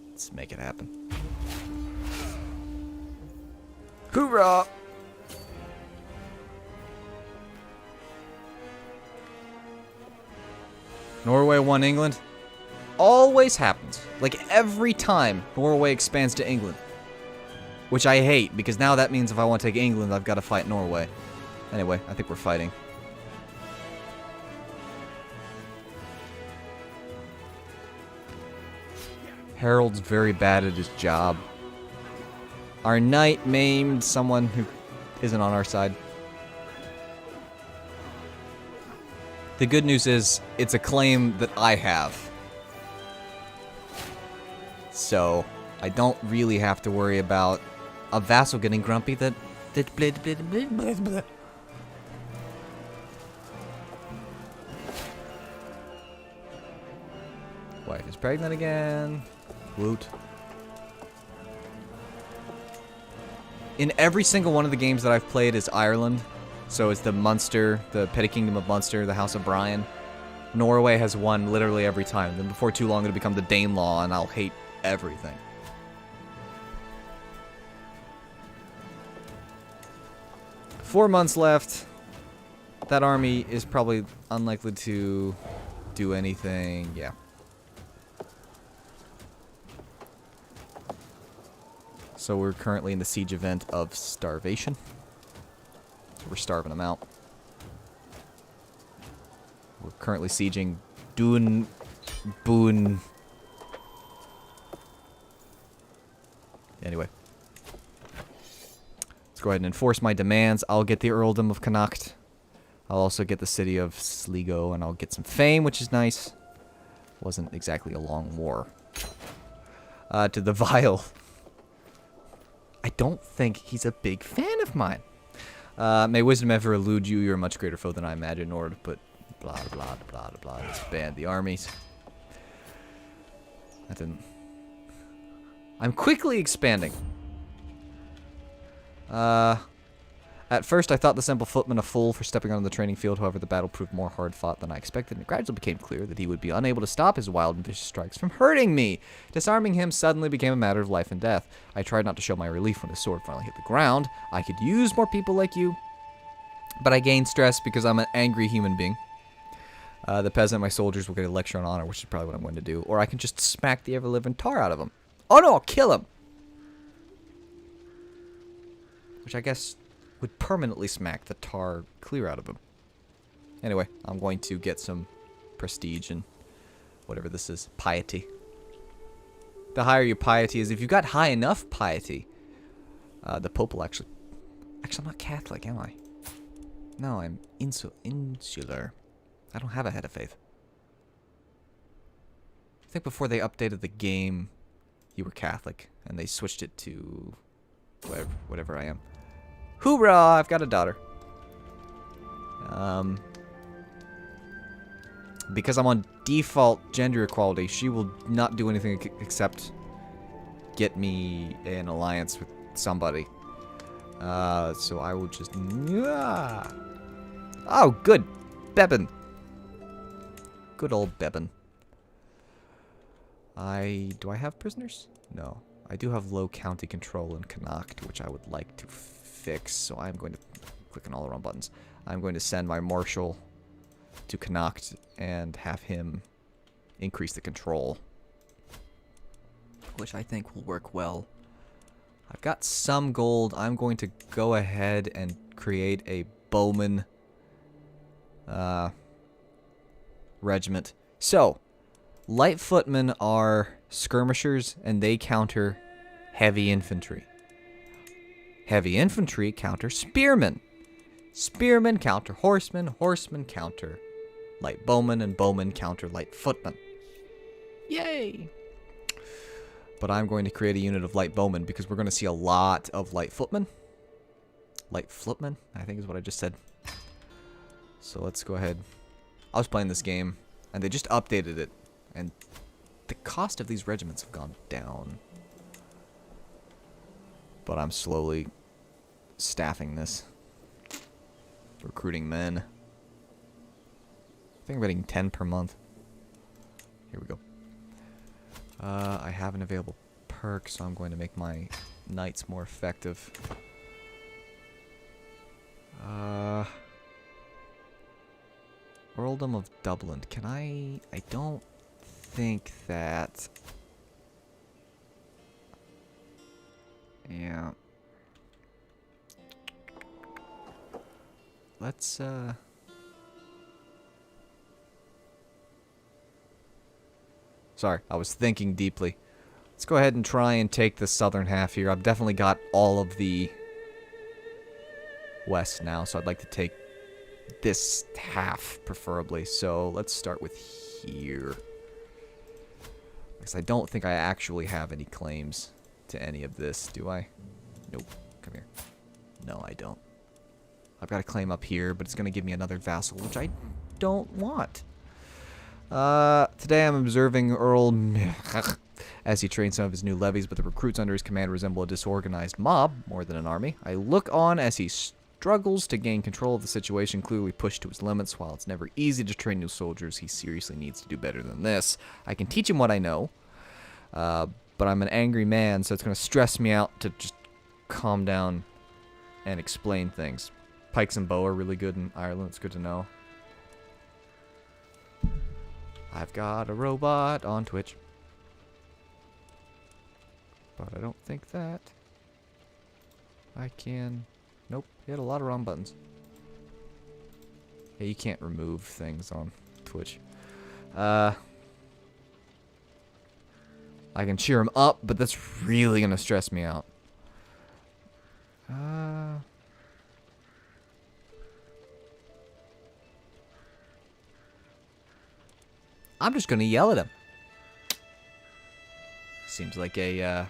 Let's make it happen. Hoorah! Norway won England. Always happens. Like every time Norway expands to England. Which I hate, because now that means if I want to take England, I've got to fight Norway. Anyway, I think we're fighting. Harold's very bad at his job. Our knight maimed someone who isn't on our side. The good news is, it's a claim that I have. So, I don't really have to worry about a vassal getting grumpy that... Wife is pregnant again. Woot. In every single one of the games that I've played is Ireland. So it's the Munster, the Petty Kingdom of Munster, the House of Brian. Norway has won literally every time. Then before too long it'll become the Danelaw and I'll hate everything. Four months left. That army is probably unlikely to do anything. Yeah. So we're currently in the siege event of starvation. So we're starving them out. We're currently sieging Boon. Anyway. Let's go ahead and enforce my demands. I'll get the Earldom of Connacht. I'll also get the city of Sligo, and I'll get some fame, which is nice. Wasn't exactly a long war. To the Vile. I don't think he's a big fan of mine. May wisdom ever elude you. You're a much greater foe than I imagined, or but blah blah blah blah blah. Disband the armies. That didn't. I'm quickly expanding. At first, I thought the simple footman a fool for stepping onto the training field. However, the battle proved more hard-fought than I expected, and it gradually became clear that he would be unable to stop his wild and vicious strikes from hurting me. Disarming him suddenly became a matter of life and death. I tried not to show my relief when his sword finally hit the ground. I could use more people like you, but I gained stress because I'm an angry human being. The peasant, my soldiers, will get a lecture on honor, which is probably what I'm going to do. Or I can just smack the ever-living tar out of him. Oh no, I'll kill him! Which I guess would permanently smack the tar clear out of him. Anyway, I'm going to get some prestige and whatever this is. Piety. The higher your piety is, if you've got high enough piety, the Pope will actually... Actually, I'm not Catholic, am I? No, I'm insular. I don't have a head of faith. I think before they updated the game, you were Catholic, and they switched it to whatever I am. Hoorah! I've got a daughter. Because I'm on default gender equality, she will not do anything except get me an alliance with somebody. So I will just... Oh, good! Bebin! Good old Bebin. Do I have prisoners? No. I do have low county control in Connacht, which I would like to fix, so I'm going to click on all the wrong buttons. I'm going to send my marshal to Connacht and have him increase the control, which I think will work well. I've got some gold. I'm going to go ahead and create a bowman regiment. So, light footmen are skirmishers, and they counter heavy infantry. Heavy infantry counter spearmen. Spearmen counter horsemen. Horsemen counter light bowmen, and bowmen counter light footmen. Yay! But I'm going to create a unit of light bowmen because we're going to see a lot of light footmen. Light footmen, I think is what I just said. So let's go ahead. I was playing this game, and they just updated it, and the cost of these regiments have gone down. But I'm slowly staffing this. Recruiting men. I think I'm getting 10 per month. Here we go. I have an available perk, so I'm going to make my knights more effective. Earldom of Dublin. Can I... I don't think that... Yeah. Let's, Sorry, I was thinking deeply. Let's go ahead and try and take the southern half here. I've definitely got all of the west now, so I'd like to take this half, preferably. So let's start with here. Because I don't think I actually have any claims to any of this, do I? Nope. Come here. No, I don't. I've got a claim up here, but it's going to give me another vassal, which I don't want. Today I'm observing Earl as he trains some of his new levies, but the recruits under his command resemble a disorganized mob more than an army. I look on as he struggles to gain control of the situation, clearly pushed to his limits. While it's never easy to train new soldiers, he seriously needs to do better than this. I can teach him what I know, but I'm an angry man, so it's going to stress me out to just calm down and explain things. Pikes and bow are really good in Ireland. It's good to know. I've got a robot on Twitch. But I don't think that I can... Nope, hit a lot of wrong buttons. Yeah, you can't remove things on Twitch. I can cheer him up, but that's really going to stress me out. I'm just going to yell at him. Seems like a,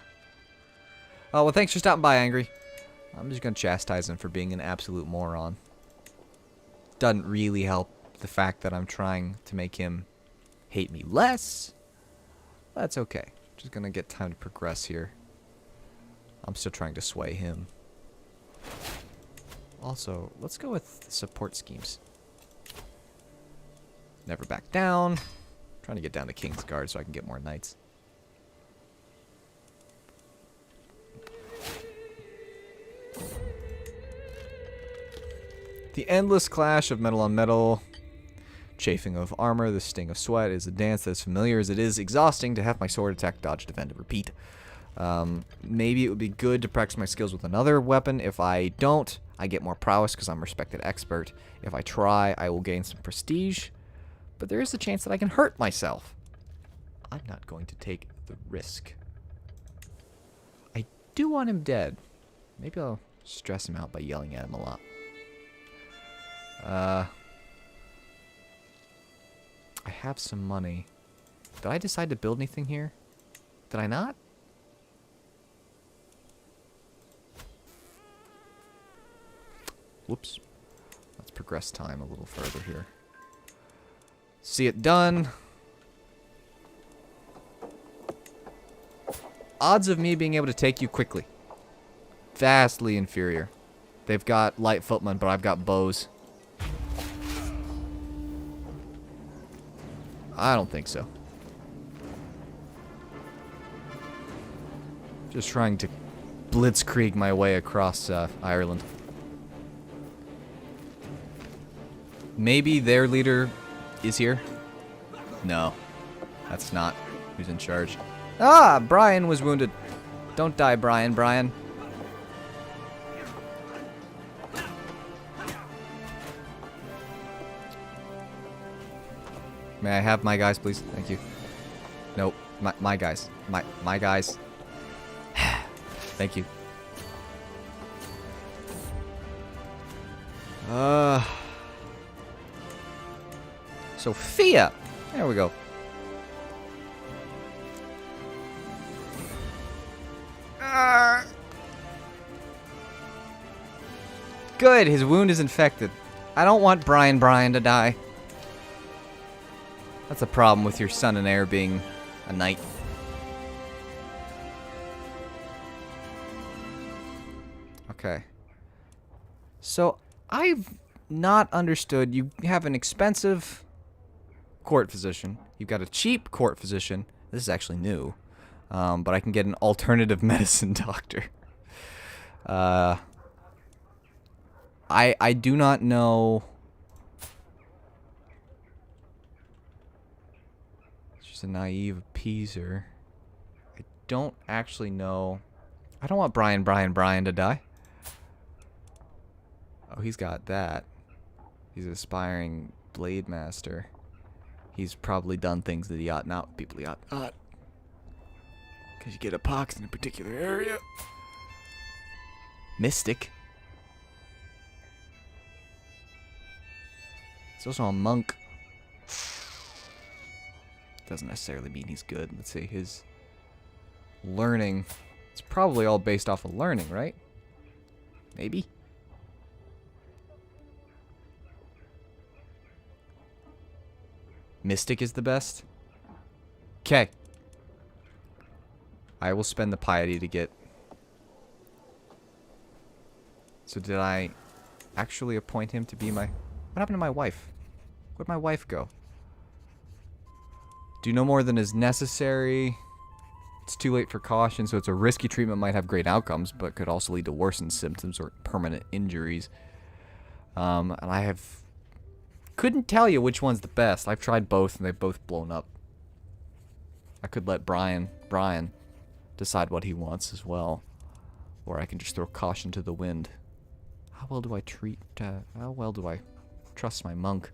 Oh, well, thanks for stopping by, Angry. I'm just going to chastise him for being an absolute moron. Doesn't really help the fact that I'm trying to make him hate me less. That's okay. Just going to get time to progress here. I'm still trying to sway him. Also, let's go with support schemes. Never back down. Trying to get down to King's Guard so I can get more knights. The endless clash of metal on metal, chafing of armor, the sting of sweat is a dance that is familiar as it is exhausting to have my sword attack, dodge, defend, and repeat. Maybe it would be good to practice my skills with another weapon. If I don't, I get more prowess because I'm a respected expert. If I try, I will gain some prestige. But there is a chance that I can hurt myself. I'm not going to take the risk. I do want him dead. Maybe I'll stress him out by yelling at him a lot. I have some money. Did I decide to build anything here? Did I not? Whoops. Let's progress time a little further here. See it done. Odds of me being able to take you quickly. Vastly inferior. They've got light footmen, but I've got bows. I don't think so. Just trying to blitzkrieg my way across Ireland. Maybe their leader is here? No. That's not who's in charge. Ah! Brian was wounded. Don't die, Brian. Brian. May I have my guys, please? Thank you. Nope. My guys. My guys. Thank you. Sophia! There we go. Good, his wound is infected. I don't want Brian to die. That's a problem with your son and heir being a knight. Okay. So, I've not understood. You have an expensive court physician. You've got a cheap court physician. This is actually new. But I can get an alternative medicine doctor. I do not know Just a naive appeaser. I don't actually know. I don't want Brian to die. Oh, he's got that. He's an aspiring blade master. He's probably done things that he ought not. People he ought not. Because you get a pox in a particular area. Mystic. He's also a monk. Doesn't necessarily mean he's good. Let's see, his learning. It's probably all based off of learning, right? Maybe? Mystic is the best? Okay. I will spend the piety to get... So did I actually appoint him to be my... What happened to my wife? Where'd my wife go? Do no more than is necessary. It's too late for caution, so it's a risky treatment, might have great outcomes, but could also lead to worsened symptoms or permanent injuries. And I couldn't tell you which one's the best. I've tried both, and they've both blown up. I could let Brian decide what he wants as well. Or I can just throw caution to the wind. How well do I trust my monk?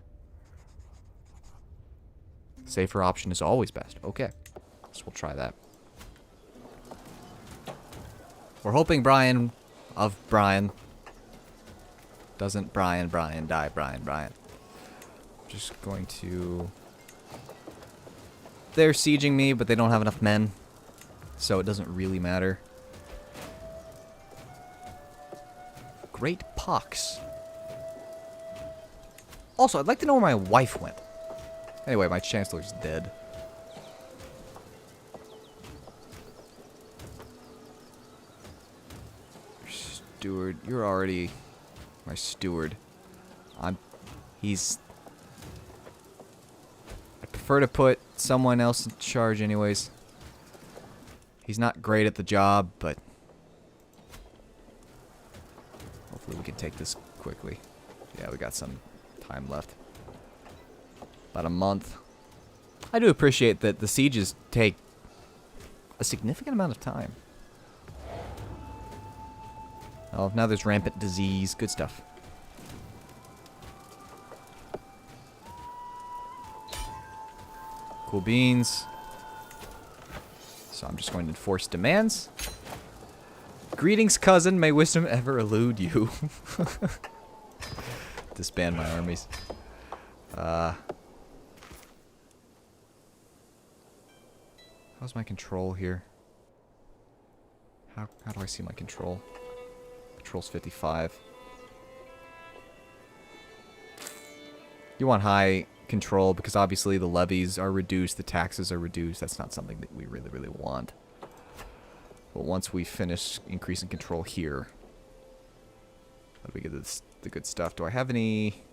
Safer option is always best. Okay. So we'll try that. We're hoping Brian doesn't Brian die. Brian. Just going to... They're sieging me, but they don't have enough men. So it doesn't really matter. Great pox. Also, I'd like to know where my wife went. Anyway, my chancellor's dead. Steward, you're already my steward. I prefer to put someone else in charge anyways. He's not great at the job, but hopefully we can take this quickly. Yeah, we got some time left. About a month. I do appreciate that the sieges take a significant amount of time. Oh, now there's rampant disease. Good stuff. Cool beans. So I'm just going to enforce demands. Greetings, cousin. May wisdom ever elude you. Disband my armies. How's my control here? How do I see my control? Control's 55. You want high control because obviously the levies are reduced, the taxes are reduced. That's not something that we really want. But once we finish increasing control here, how do we get the good stuff? Do I have any...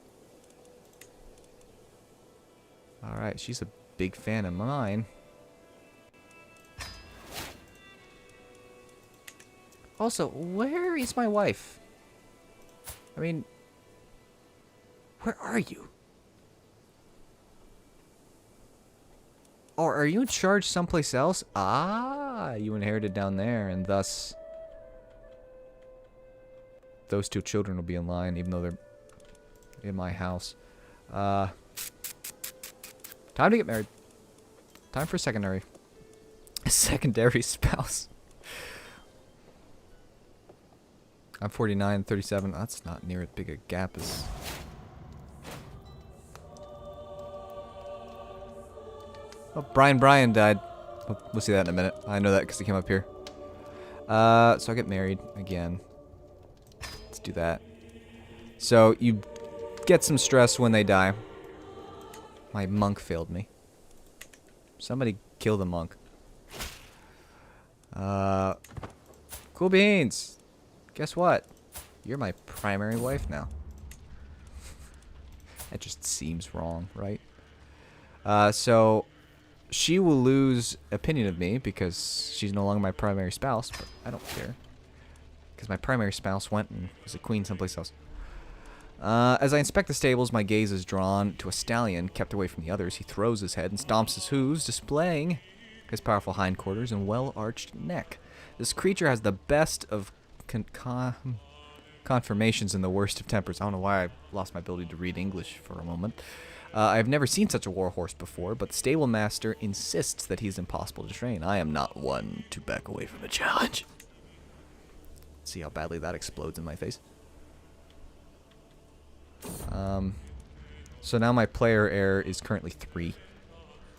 Alright, she's a big fan of mine. Also, where is my wife? I mean, where are you? Or are you in charge someplace else? Ah, you inherited down there, and thus those two children will be in line, even though they're in my house. Time to get married. Time for a secondary spouse. I'm 49, 37. That's not near as big a gap as... Oh, Brian died. We'll see that in a minute. I know that because he came up here. So I get married again. Let's do that. So you get some stress when they die. My monk failed me. Somebody kill the monk. Cool beans. Guess what? You're my primary wife now. That just seems wrong, right? So she will lose opinion of me because she's no longer my primary spouse, but I don't care. Because my primary spouse went and was a queen someplace else. As I inspect the stables, my gaze is drawn to a stallion kept away from the others. He throws his head and stomps his hooves, displaying his powerful hindquarters and well-arched neck. This creature has the best of conformations and the worst of tempers. I don't know why I lost my ability to read English for a moment. I have never seen such a war horse before, but the stable master insists that he is impossible to train. I am not one to back away from a challenge. See how badly that explodes in my face. So now my player heir is currently 3.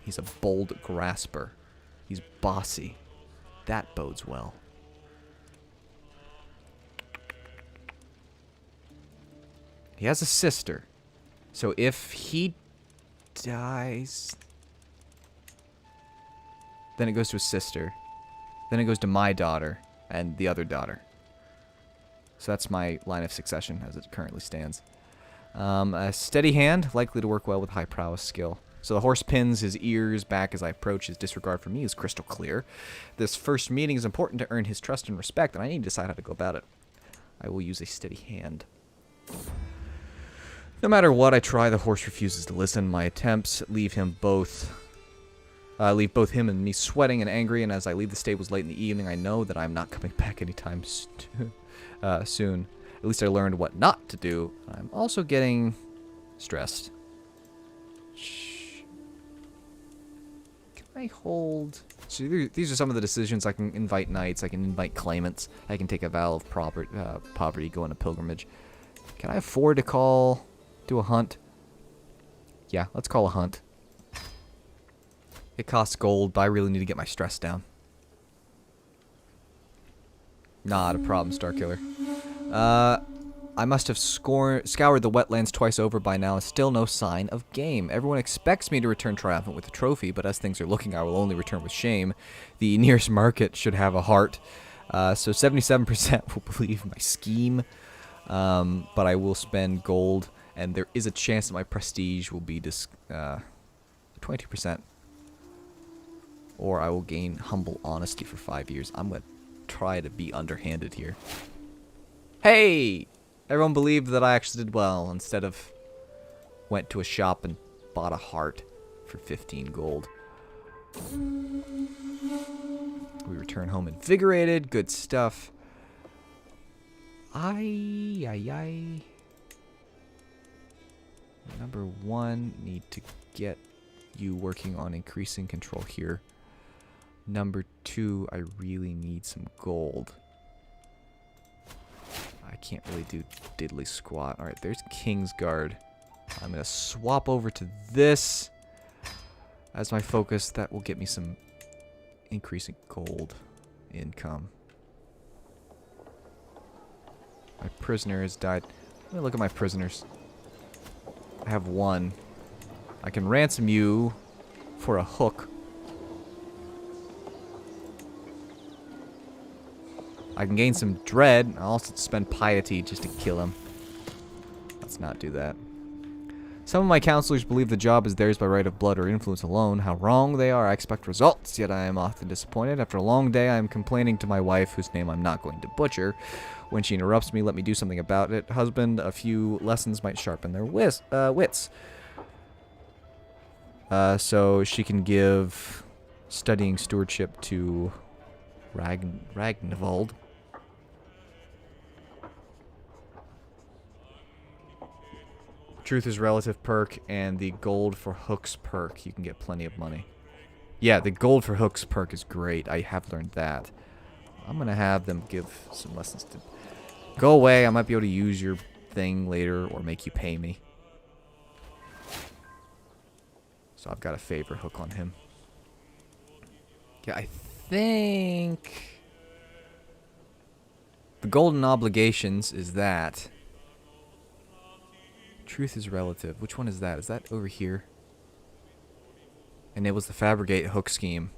He's a bold grasper. He's bossy. That bodes well. He has a sister. So if he dies, then it goes to his sister. Then it goes to my daughter and the other daughter. So that's my line of succession as it currently stands. A steady hand, likely to work well with high prowess skill. So the horse pins his ears back as I approach. His disregard for me is crystal clear. This first meeting is important to earn his trust and respect, and I need to decide how to go about it. I will use a steady hand. No matter what I try, the horse refuses to listen. My attempts leave both him and me sweating and angry, and as I leave the stables late in the evening, I know that I'm not coming back anytime soon. At least I learned what not to do. I'm also getting stressed. Shh. Can I hold... So these are some of the decisions. I can invite knights. I can invite claimants. I can take a vow of poverty, go on a pilgrimage. Can I afford to do a hunt? Yeah, let's call a hunt. It costs gold, but I really need to get my stress down. Not a problem, Starkiller. I must have scoured the wetlands twice over by now, and still no sign of game. Everyone expects me to return triumphant with a trophy, but as things are looking, I will only return with shame. The nearest market should have a heart. So 77% will believe my scheme, but I will spend gold, and there is a chance that my prestige will be 20%. Or I will gain humble honesty for 5 years. I'm going to try to be underhanded here. Hey! Everyone believed that I actually did well, instead of went to a shop and bought a heart for 15 gold. We return home invigorated. Good stuff. Number 1, need to get you working on increasing control here. Number 2, I really need some gold. I can't really do diddly squat. Alright, there's Kingsguard. I'm going to swap over to this as my focus. That will get me some increasing gold income. My prisoner has died. Let me look at my prisoners. I have 1. I can ransom you for a hook. I can gain some dread. I'll also spend piety just to kill him. Let's not do that. Some of my counselors believe the job is theirs by right of blood or influence alone. How wrong they are. I expect results, yet I am often disappointed. After a long day, I am complaining to my wife, whose name I'm not going to butcher. When she interrupts me, let me do something about it. Husband, a few lessons might sharpen their wits. So she can give studying stewardship to Ragnvald. Truth is relative perk and the gold for hooks perk. You can get plenty of money. Yeah, the gold for hooks perk is great. I have learned that. I'm going to have them give some lessons to... Go away. I might be able to use your thing later or make you pay me. So I've got a favor hook on him. Yeah, I think... The golden obligations is that... Truth is relative. Which one is that? Is that over here? Enables the fabricate hook scheme.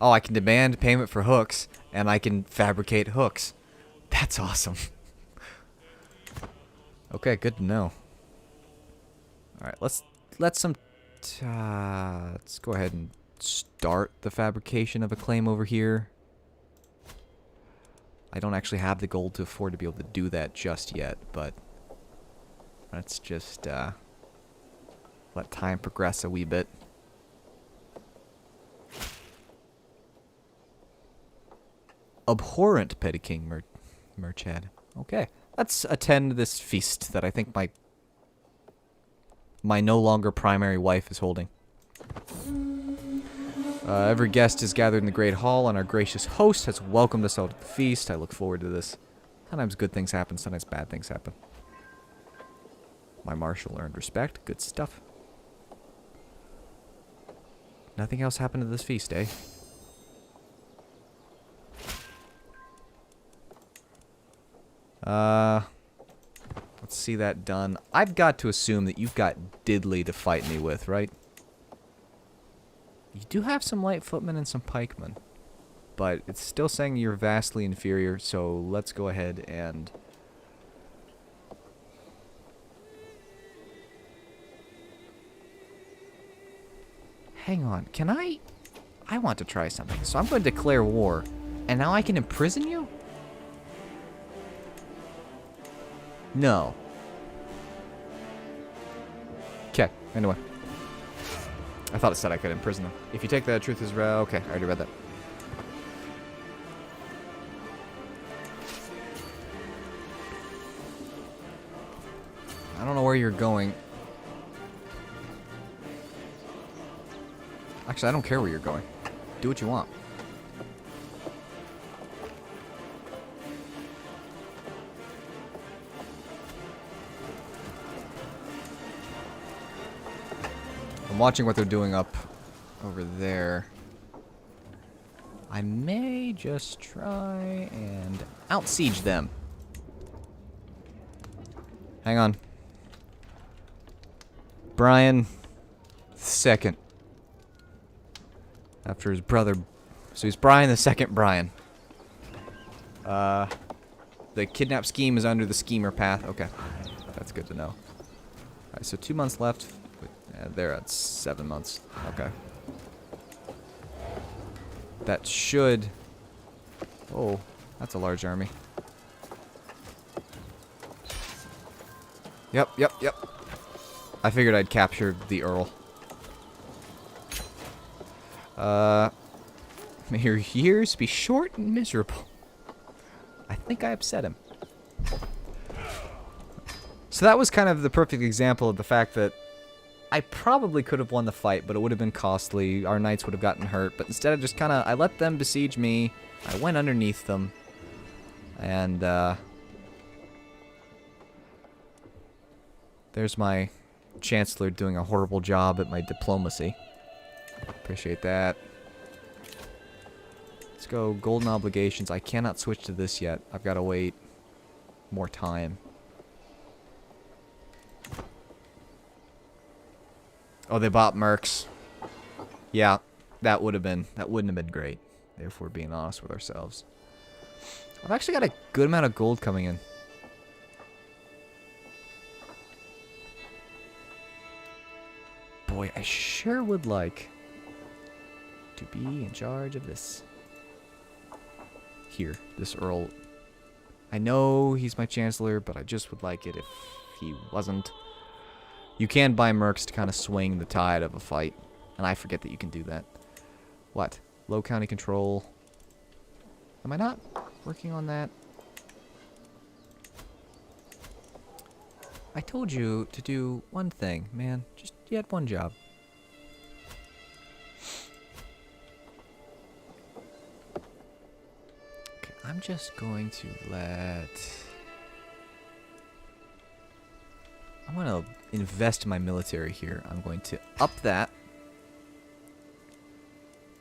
Oh, I can demand payment for hooks, and I can fabricate hooks. That's awesome. Okay, good to know. Alright, let's go ahead and start the fabrication of a claim over here. I don't actually have the gold to afford to be able to do that just yet, but Let's just let time progress a wee bit. Abhorrent Petty King Merchad. Okay. Let's attend this feast that I think my no longer primary wife is holding. Every guest is gathered in the Great Hall, and our gracious host has welcomed us out at the feast. I look forward to this. Sometimes good things happen, sometimes bad things happen. My marshal earned respect. Good stuff. Nothing else happened at this feast, eh? Let's see that done. I've got to assume that you've got Diddley to fight me with, right? You do have some light footmen and some pikemen. But it's still saying you're vastly inferior, so let's go ahead and... Hang on, can I want to try something. So I'm going to declare war, and now I can imprison you? No. Okay, anyway. I thought it said I could imprison them. If you take that truth as real, okay, I already read that. I don't know where you're going. Actually, I don't care where you're going. Do what you want. I'm watching what they're doing up over there. I may just try and out-siege them. Hang on. Brian II. After his brother. So he's Brian the Second Brian. The kidnap scheme is under the schemer path. Okay. That's good to know. Alright, so 2 months left. They're at 7 months. Okay. That should... Oh, that's a large army. Yep. I figured I'd capture the Earl. May your years be short and miserable. I think I upset him. So that was kind of the perfect example of the fact that I probably could have won the fight, but it would have been costly. Our knights would have gotten hurt, but instead of just kind of, I let them besiege me. I went underneath them. And, there's my chancellor doing a horrible job at my diplomacy. Appreciate that. Let's go golden obligations. I cannot switch to this yet. I've got to wait more time. Oh, they bought mercs. Yeah, that wouldn't have been great, if we're being honest with ourselves. I've actually got a good amount of gold coming in. Boy, I sure would like to be in charge of this. Here, this Earl. I know he's my chancellor, but I just would like it if he wasn't. You can buy mercs to kind of swing the tide of a fight, and I forget that you can do that. What? Low county control. Am I not working on that? I told you to do one thing, man. Just, you had one job. Okay, I'm just going to let... I'm going to invest in my military here. I'm going to up that.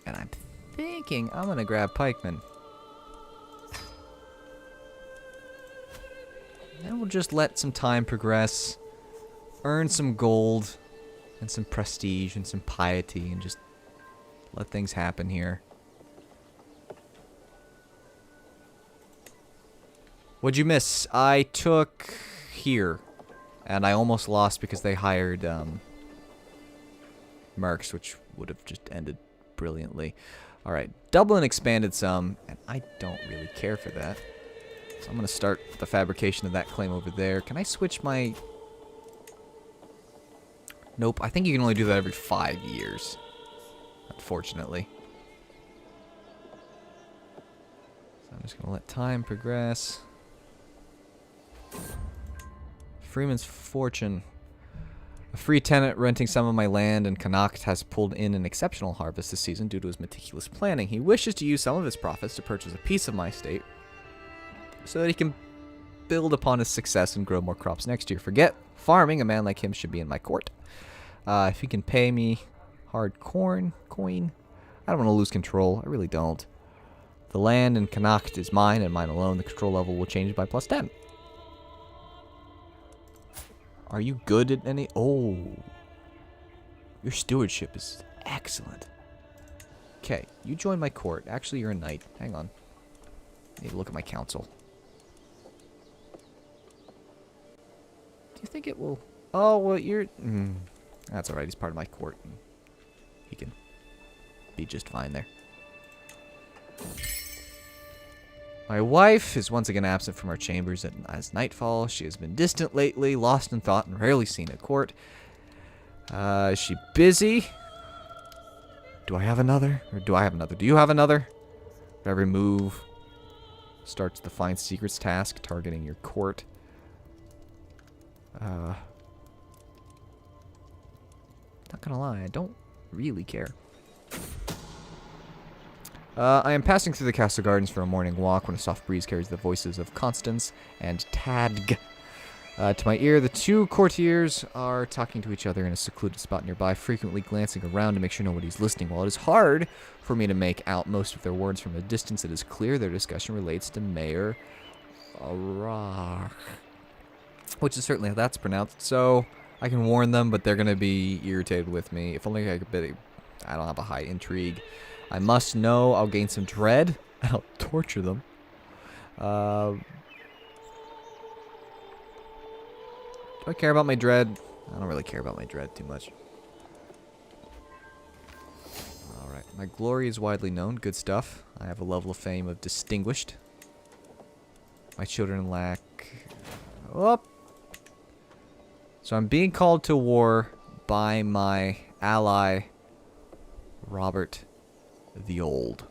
And I'm thinking I'm going to grab pikemen. And we'll just let some time progress. Earn some gold. And some prestige and some piety. And just let things happen here. What'd you miss? I took here. And I almost lost because they hired mercs, which would have just ended brilliantly. Alright, Dublin expanded some, and I don't really care for that. So I'm going to start the fabrication of that claim over there. Can I switch my Nope, I think you can only do that every 5 years. Unfortunately. So I'm just going to let time progress. Freeman's Fortune. A free tenant renting some of my land in Connacht has pulled in an exceptional harvest this season due to his meticulous planning. He wishes to use some of his profits to purchase a piece of my estate so that he can build upon his success and grow more crops next year. Forget farming. A man like him should be in my court. If he can pay me hard coin, I don't want to lose control. I really don't. The land in Connacht is mine and mine alone. The control level will change by +10. Are you good at any? Oh. Your stewardship is excellent. Okay, you join my court. Actually, you're a knight. Hang on. I need to look at my council. Do you think it will... Oh, well, you're... That's alright. He's part of my court. He can be just fine there. My wife is once again absent from our chambers as nightfall. She has been distant lately, lost in thought, and rarely seen at court. Is she busy? Do I have another? Or do I have another? Do you have another? Every move starts the Find Secrets task, targeting your court. Not gonna lie, I don't really care. I am passing through the castle gardens for a morning walk when a soft breeze carries the voices of Constance and Tadg. To my ear, the two courtiers are talking to each other in a secluded spot nearby, frequently glancing around to make sure nobody's listening. While it is hard for me to make out most of their words from a distance, it is clear their discussion relates to Mayor Arach, which is certainly how that's pronounced. So I can warn them, but they're going to be irritated with me. If only I could I don't have a high intrigue. I must know. I'll gain some dread. I'll torture them. Do I care about my dread? I don't really care about my dread too much. Alright. My glory is widely known. Good stuff. I have a level of fame of distinguished. My children lack... Oh! So I'm being called to war by my ally, Robert the Old.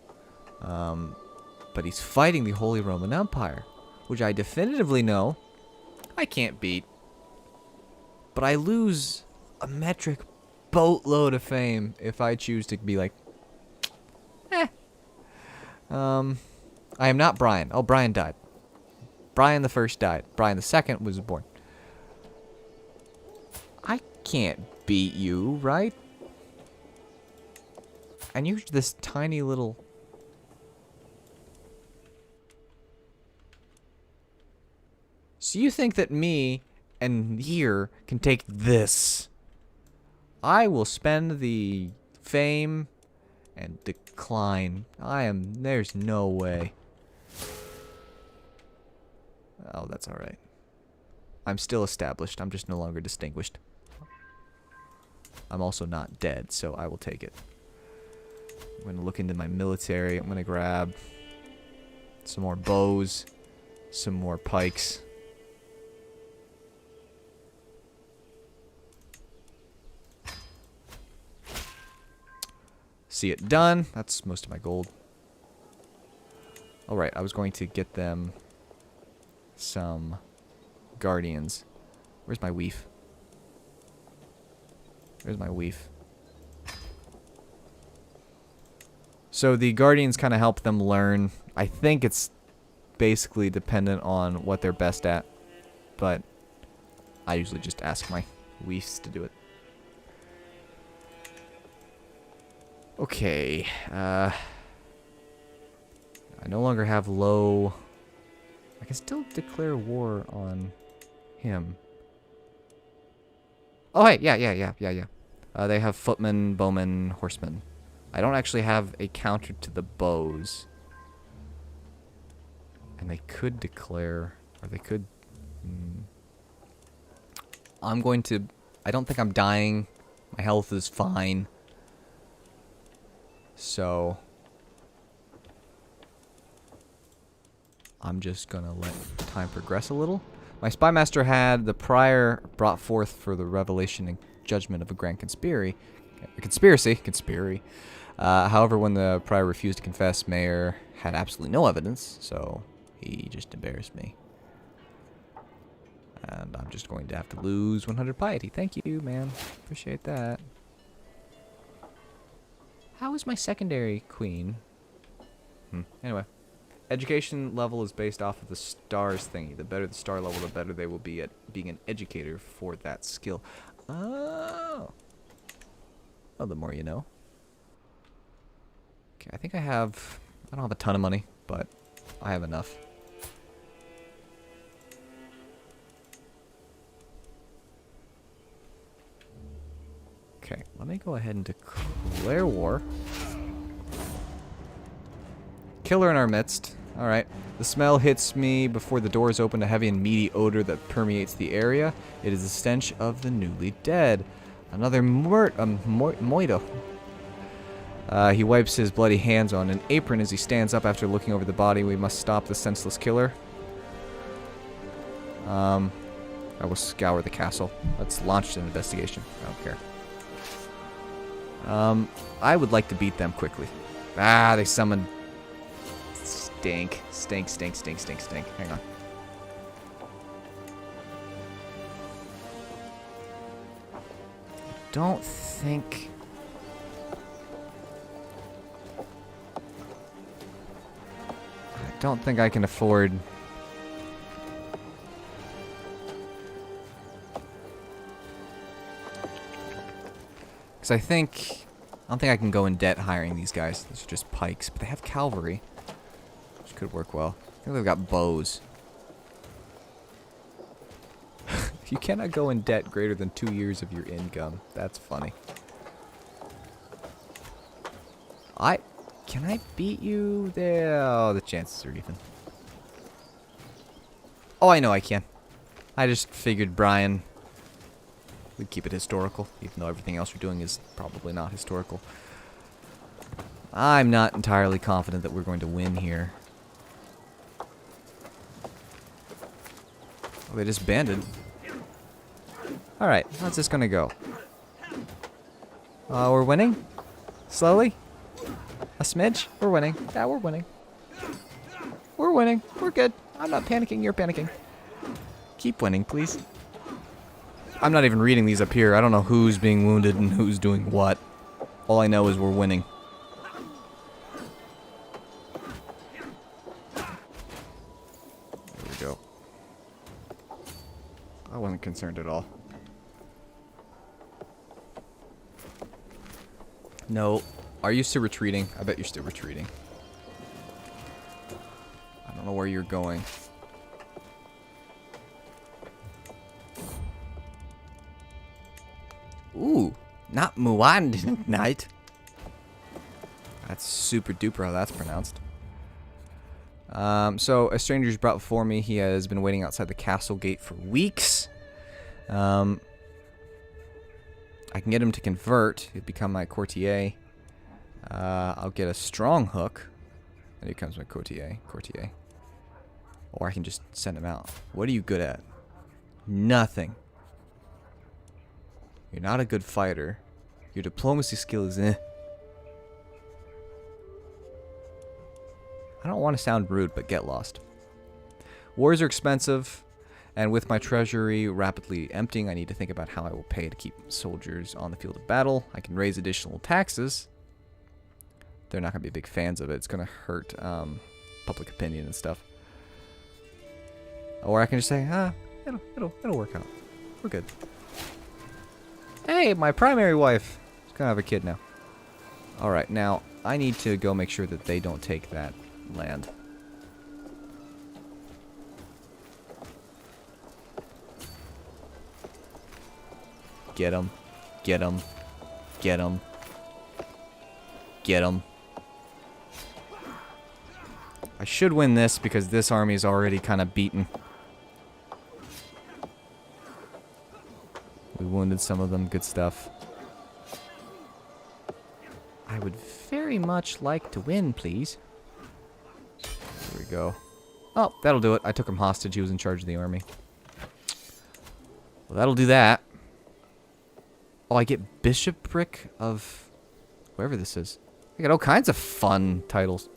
But he's fighting the Holy Roman Empire, which I definitively know I can't beat. But I lose a metric boatload of fame if I choose to be like, I am not Brian. Oh, Brian died. Brian the First died. Brian the Second was born. I can't beat you, right? And you're this tiny little... So you think that me and here can take this? I will spend the fame and decline. There's no way. Oh, that's alright. I'm still established. I'm just no longer distinguished. I'm also not dead, so I will take it. I'm going to look into my military. I'm going to grab some more bows, some more pikes. See it done. That's most of my gold. Alright, I was going to get them some guardians. Where's my weef? Where's my weef? So the guardians kind of help them learn. I think it's basically dependent on what they're best at, but I usually just ask my weefs to do it. Okay, I no longer have low... I can still declare war on him. Oh, hey, yeah. They have footmen, bowmen, horsemen. I don't actually have a counter to the bows. And they could declare, or they could... I'm going to... I don't think I'm dying. My health is fine. So... I'm just gonna let time progress a little. My spymaster had the prior brought forth for the revelation and judgment of a grand conspiracy. However, when the prior refused to confess, Mayer had absolutely no evidence, so he just embarrassed me. And I'm just going to have to lose 100 piety. Thank you, man. Appreciate that. How is my secondary queen? Anyway. Education level is based off of the stars thingy. The better the star level, the better they will be at being an educator for that skill. Oh. Well, the more you know. Okay, I think I don't have a ton of money, but I have enough. Okay, let me go ahead and declare war. Killer in our midst. Alright. The smell hits me before the doors open, a heavy and meaty odor that permeates the area. It is the stench of the newly dead. Another moito. He wipes his bloody hands on an apron as he stands up after looking over the body. We must stop the senseless killer. I will scour the castle. Let's launch an investigation. I don't care. I would like to beat them quickly. Ah, they summoned... Stink. Hang on. Don't think... I don't think I can afford... Because I don't think I can go in debt hiring these guys. These are just pikes, but they have cavalry, which could work well. I think they've got bows. You cannot go in debt greater than 2 years of your income. That's funny. Can I beat you there? Oh, the chances are even. Oh, I know I can. I just figured Brian would keep it historical, even though everything else we're doing is probably not historical. I'm not entirely confident that we're going to win here. Oh, they disbanded. Alright, how's this gonna go? We're winning? Slowly? A smidge? We're winning. Yeah, we're winning. We're winning. We're good. I'm not panicking, you're panicking. Keep winning, please. I'm not even reading these up here. I don't know who's being wounded and who's doing what. All I know is we're winning. There we go. I wasn't concerned at all. No. Are you still retreating? I bet you're still retreating. I don't know where you're going. Ooh, not Muad Night. That's super duper how that's pronounced. So a stranger's brought before me. He has been waiting outside the castle gate for weeks. I can get him to convert. He'll become my courtier. I'll get a strong hook. Then he becomes my courtier. Or I can just send him out. What are you good at? Nothing. You're not a good fighter. Your diplomacy skill is eh. I don't want to sound rude, but get lost. Wars are expensive, and with my treasury rapidly emptying, I need to think about how I will pay to keep soldiers on the field of battle. I can raise additional taxes. They're not going to be big fans of it. It's going to hurt public opinion and stuff. Or I can just say, it'll work out. We're good. Hey, my primary wife is going to have a kid now. Alright, now I need to go make sure that they don't take that land. Get him. Get him. Get him. Get him. I should win this because this army is already kind of beaten. We wounded some of them. Good stuff. I would very much like to win, please. Here we go. Oh, that'll do it. I took him hostage. He was in charge of the army. Well, that'll do that. Oh, I get bishopric of whoever this is. I get all kinds of fun titles.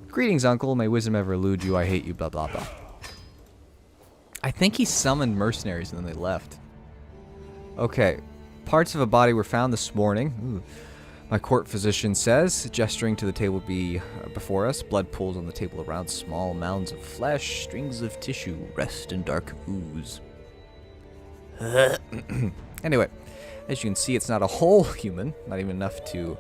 Greetings, uncle. May wisdom ever elude you. I hate you. Blah, blah, blah. I think he summoned mercenaries and then they left. Okay. Parts of a body were found this morning. Ooh. My court physician says, gesturing to the table before us. Blood pools on the table around, small mounds of flesh, strings of tissue, rest in dark ooze. Anyway, as you can see, it's not a whole human, not even enough to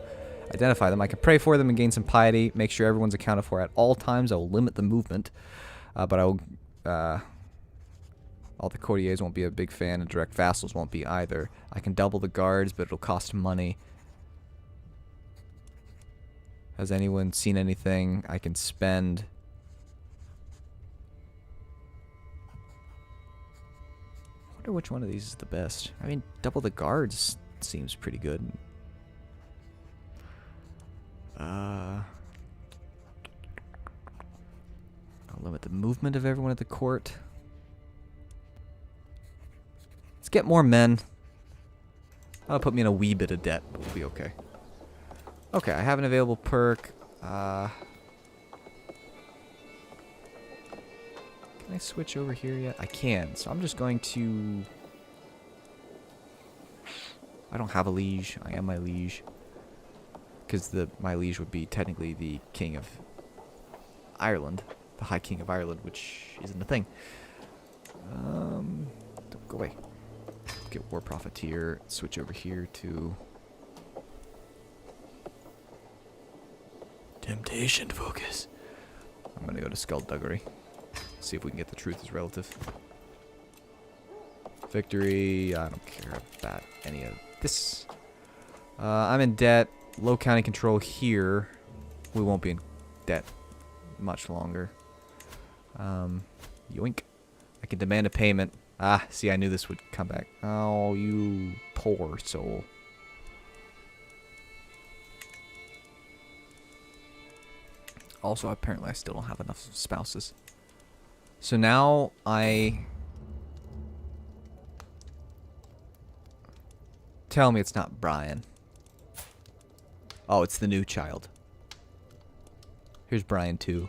identify them. I can pray for them and gain some piety, make sure everyone's accounted for at all times. I will limit the movement, but I will... all the courtiers won't be a big fan, and direct vassals won't be either. I can double the guards, but it'll cost money. Has anyone seen anything I can spend? I wonder which one of these is the best. I mean, double the guards seems pretty good. I'll limit the movement of everyone at the court. Let's get more men. That'll put me in a wee bit of debt, but we'll be okay. Okay, I have an available perk. Can I switch over here yet? I can, so I'm just going to... I don't have a liege. I am my liege. Because my liege would be technically the king of Ireland. The High King of Ireland, which isn't a thing. Go away. Get War Profiteer. Switch over here to... Temptation focus. I'm gonna go to Skullduggery. See if we can get the truth is relative. Victory. I don't care about any of this. I'm in debt. Low county control here. We won't be in debt much longer. Yoink. I can demand a payment. Ah, see, I knew this would come back. Oh, you poor soul. Also, apparently I still don't have enough spouses. So now Tell me it's not Brian. Oh, it's the new child. Here's Brian too.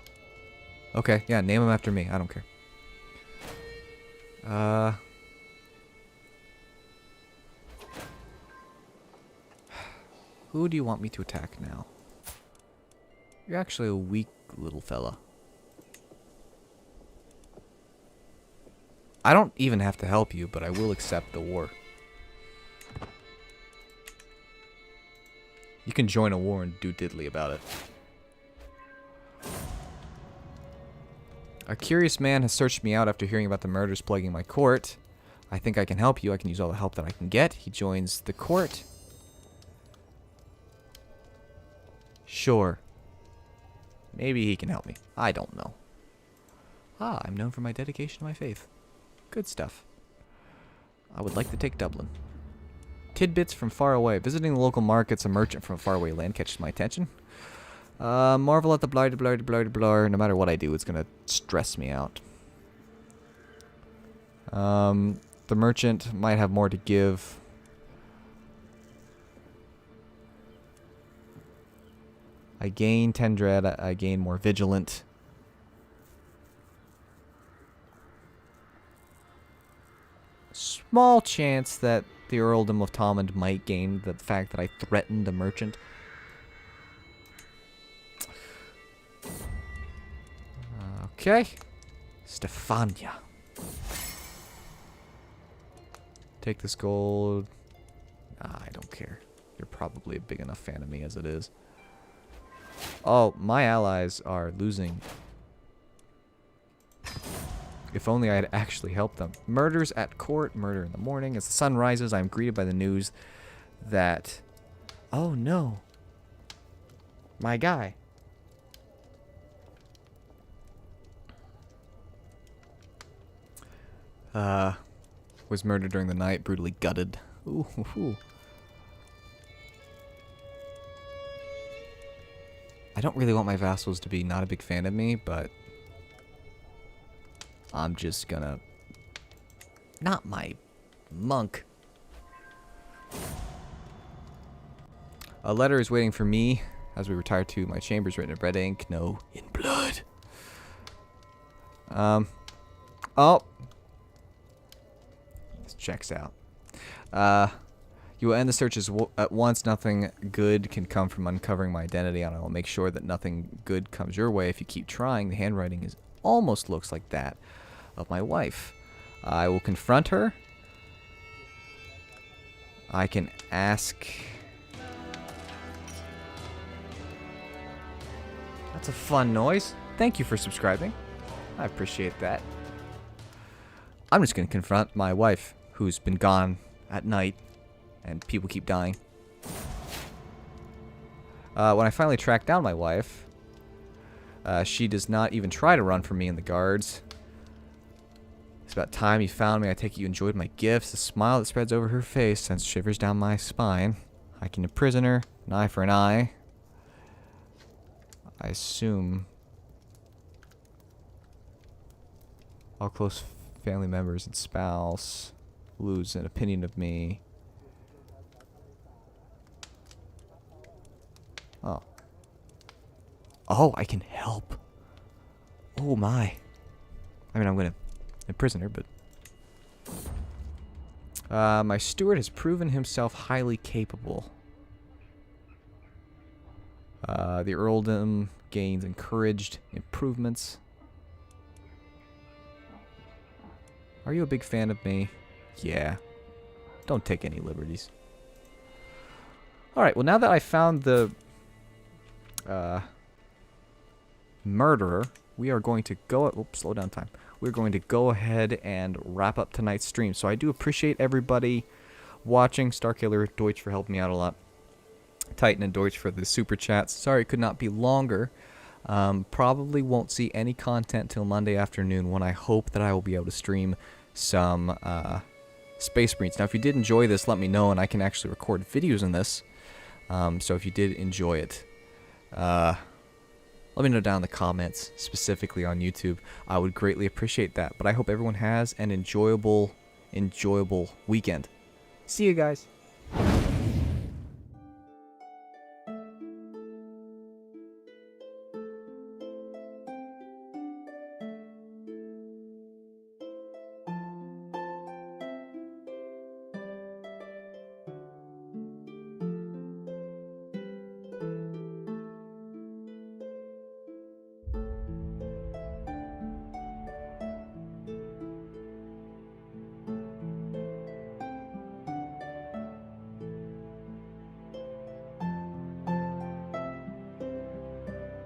Okay, yeah, name him after me. I don't care. Who do you want me to attack now? You're actually a weak little fella. I don't even have to help you, but I will accept the war. You can join a war and do diddly about it. A curious man has searched me out after hearing about the murders plaguing my court. I think I can help you. I can use all the help that I can get. He joins the court. Sure. Maybe he can help me. I don't know. Ah, I'm known for my dedication to my faith. Good stuff. I would like to take Dublin. Tidbits from far away. Visiting the local markets, a merchant from a faraway land catches my attention. Marvel at the blar, blar, blar, blar. No matter what I do, it's going to stress me out. The merchant might have more to give. I gain 10 dread. I gain more vigilant. Small chance that the Earldom of Thomond might gain the fact that I threatened the merchant. Okay. Stefania. Take this gold. I don't care. You're probably a big enough fan of me as it is. Oh, my allies are losing. If only I had actually helped them. Murders at court, murder in the morning. As the sun rises, I am greeted by the news that... Oh, no. My guy. Was murdered during the night, brutally gutted. Ooh, ooh, ooh. I don't really want my vassals to be not a big fan of me, but I'm just gonna... Not my monk. A letter is waiting for me as we retire to my chambers, written in red ink, no, in blood. Oh. This checks out. You will end the searches at once. Nothing good can come from uncovering my identity, and I will make sure that nothing good comes your way if you keep trying. The handwriting almost looks like that of my wife. I will confront her. I can ask... That's a fun noise. Thank you for subscribing. I appreciate that. I'm just going to confront my wife, who's been gone at night, and people keep dying. When I finally track down my wife, she does not even try to run from me and the guards. It's about time you found me. I take it you enjoyed my gifts. The smile that spreads over her face sends shivers down my spine. I can imprison her, an eye for an eye. I assume all close family members and spouse lose an opinion of me. Oh. Oh, I can help. Oh my. I mean, I'm gonna imprison her, but... my steward has proven himself highly capable. The earldom gains encouraged improvements. Are you a big fan of me? Yeah. Don't take any liberties. Alright, well now that I found the murderer, we are going to go... Oops, slow down time. We're going to go ahead and wrap up tonight's stream. So I do appreciate everybody watching. Starkiller, Deutsch for helping me out a lot. Titan and Deutsch for the super chats. Sorry it could not be longer. Probably won't see any content till Monday afternoon, when I hope that I will be able to stream some Space Marines. Now if you did enjoy this, let me know, and I can actually record videos in this. So if you did enjoy it, let me know down in the comments, specifically on YouTube. I would greatly appreciate that. But I hope everyone has an enjoyable weekend. See you guys.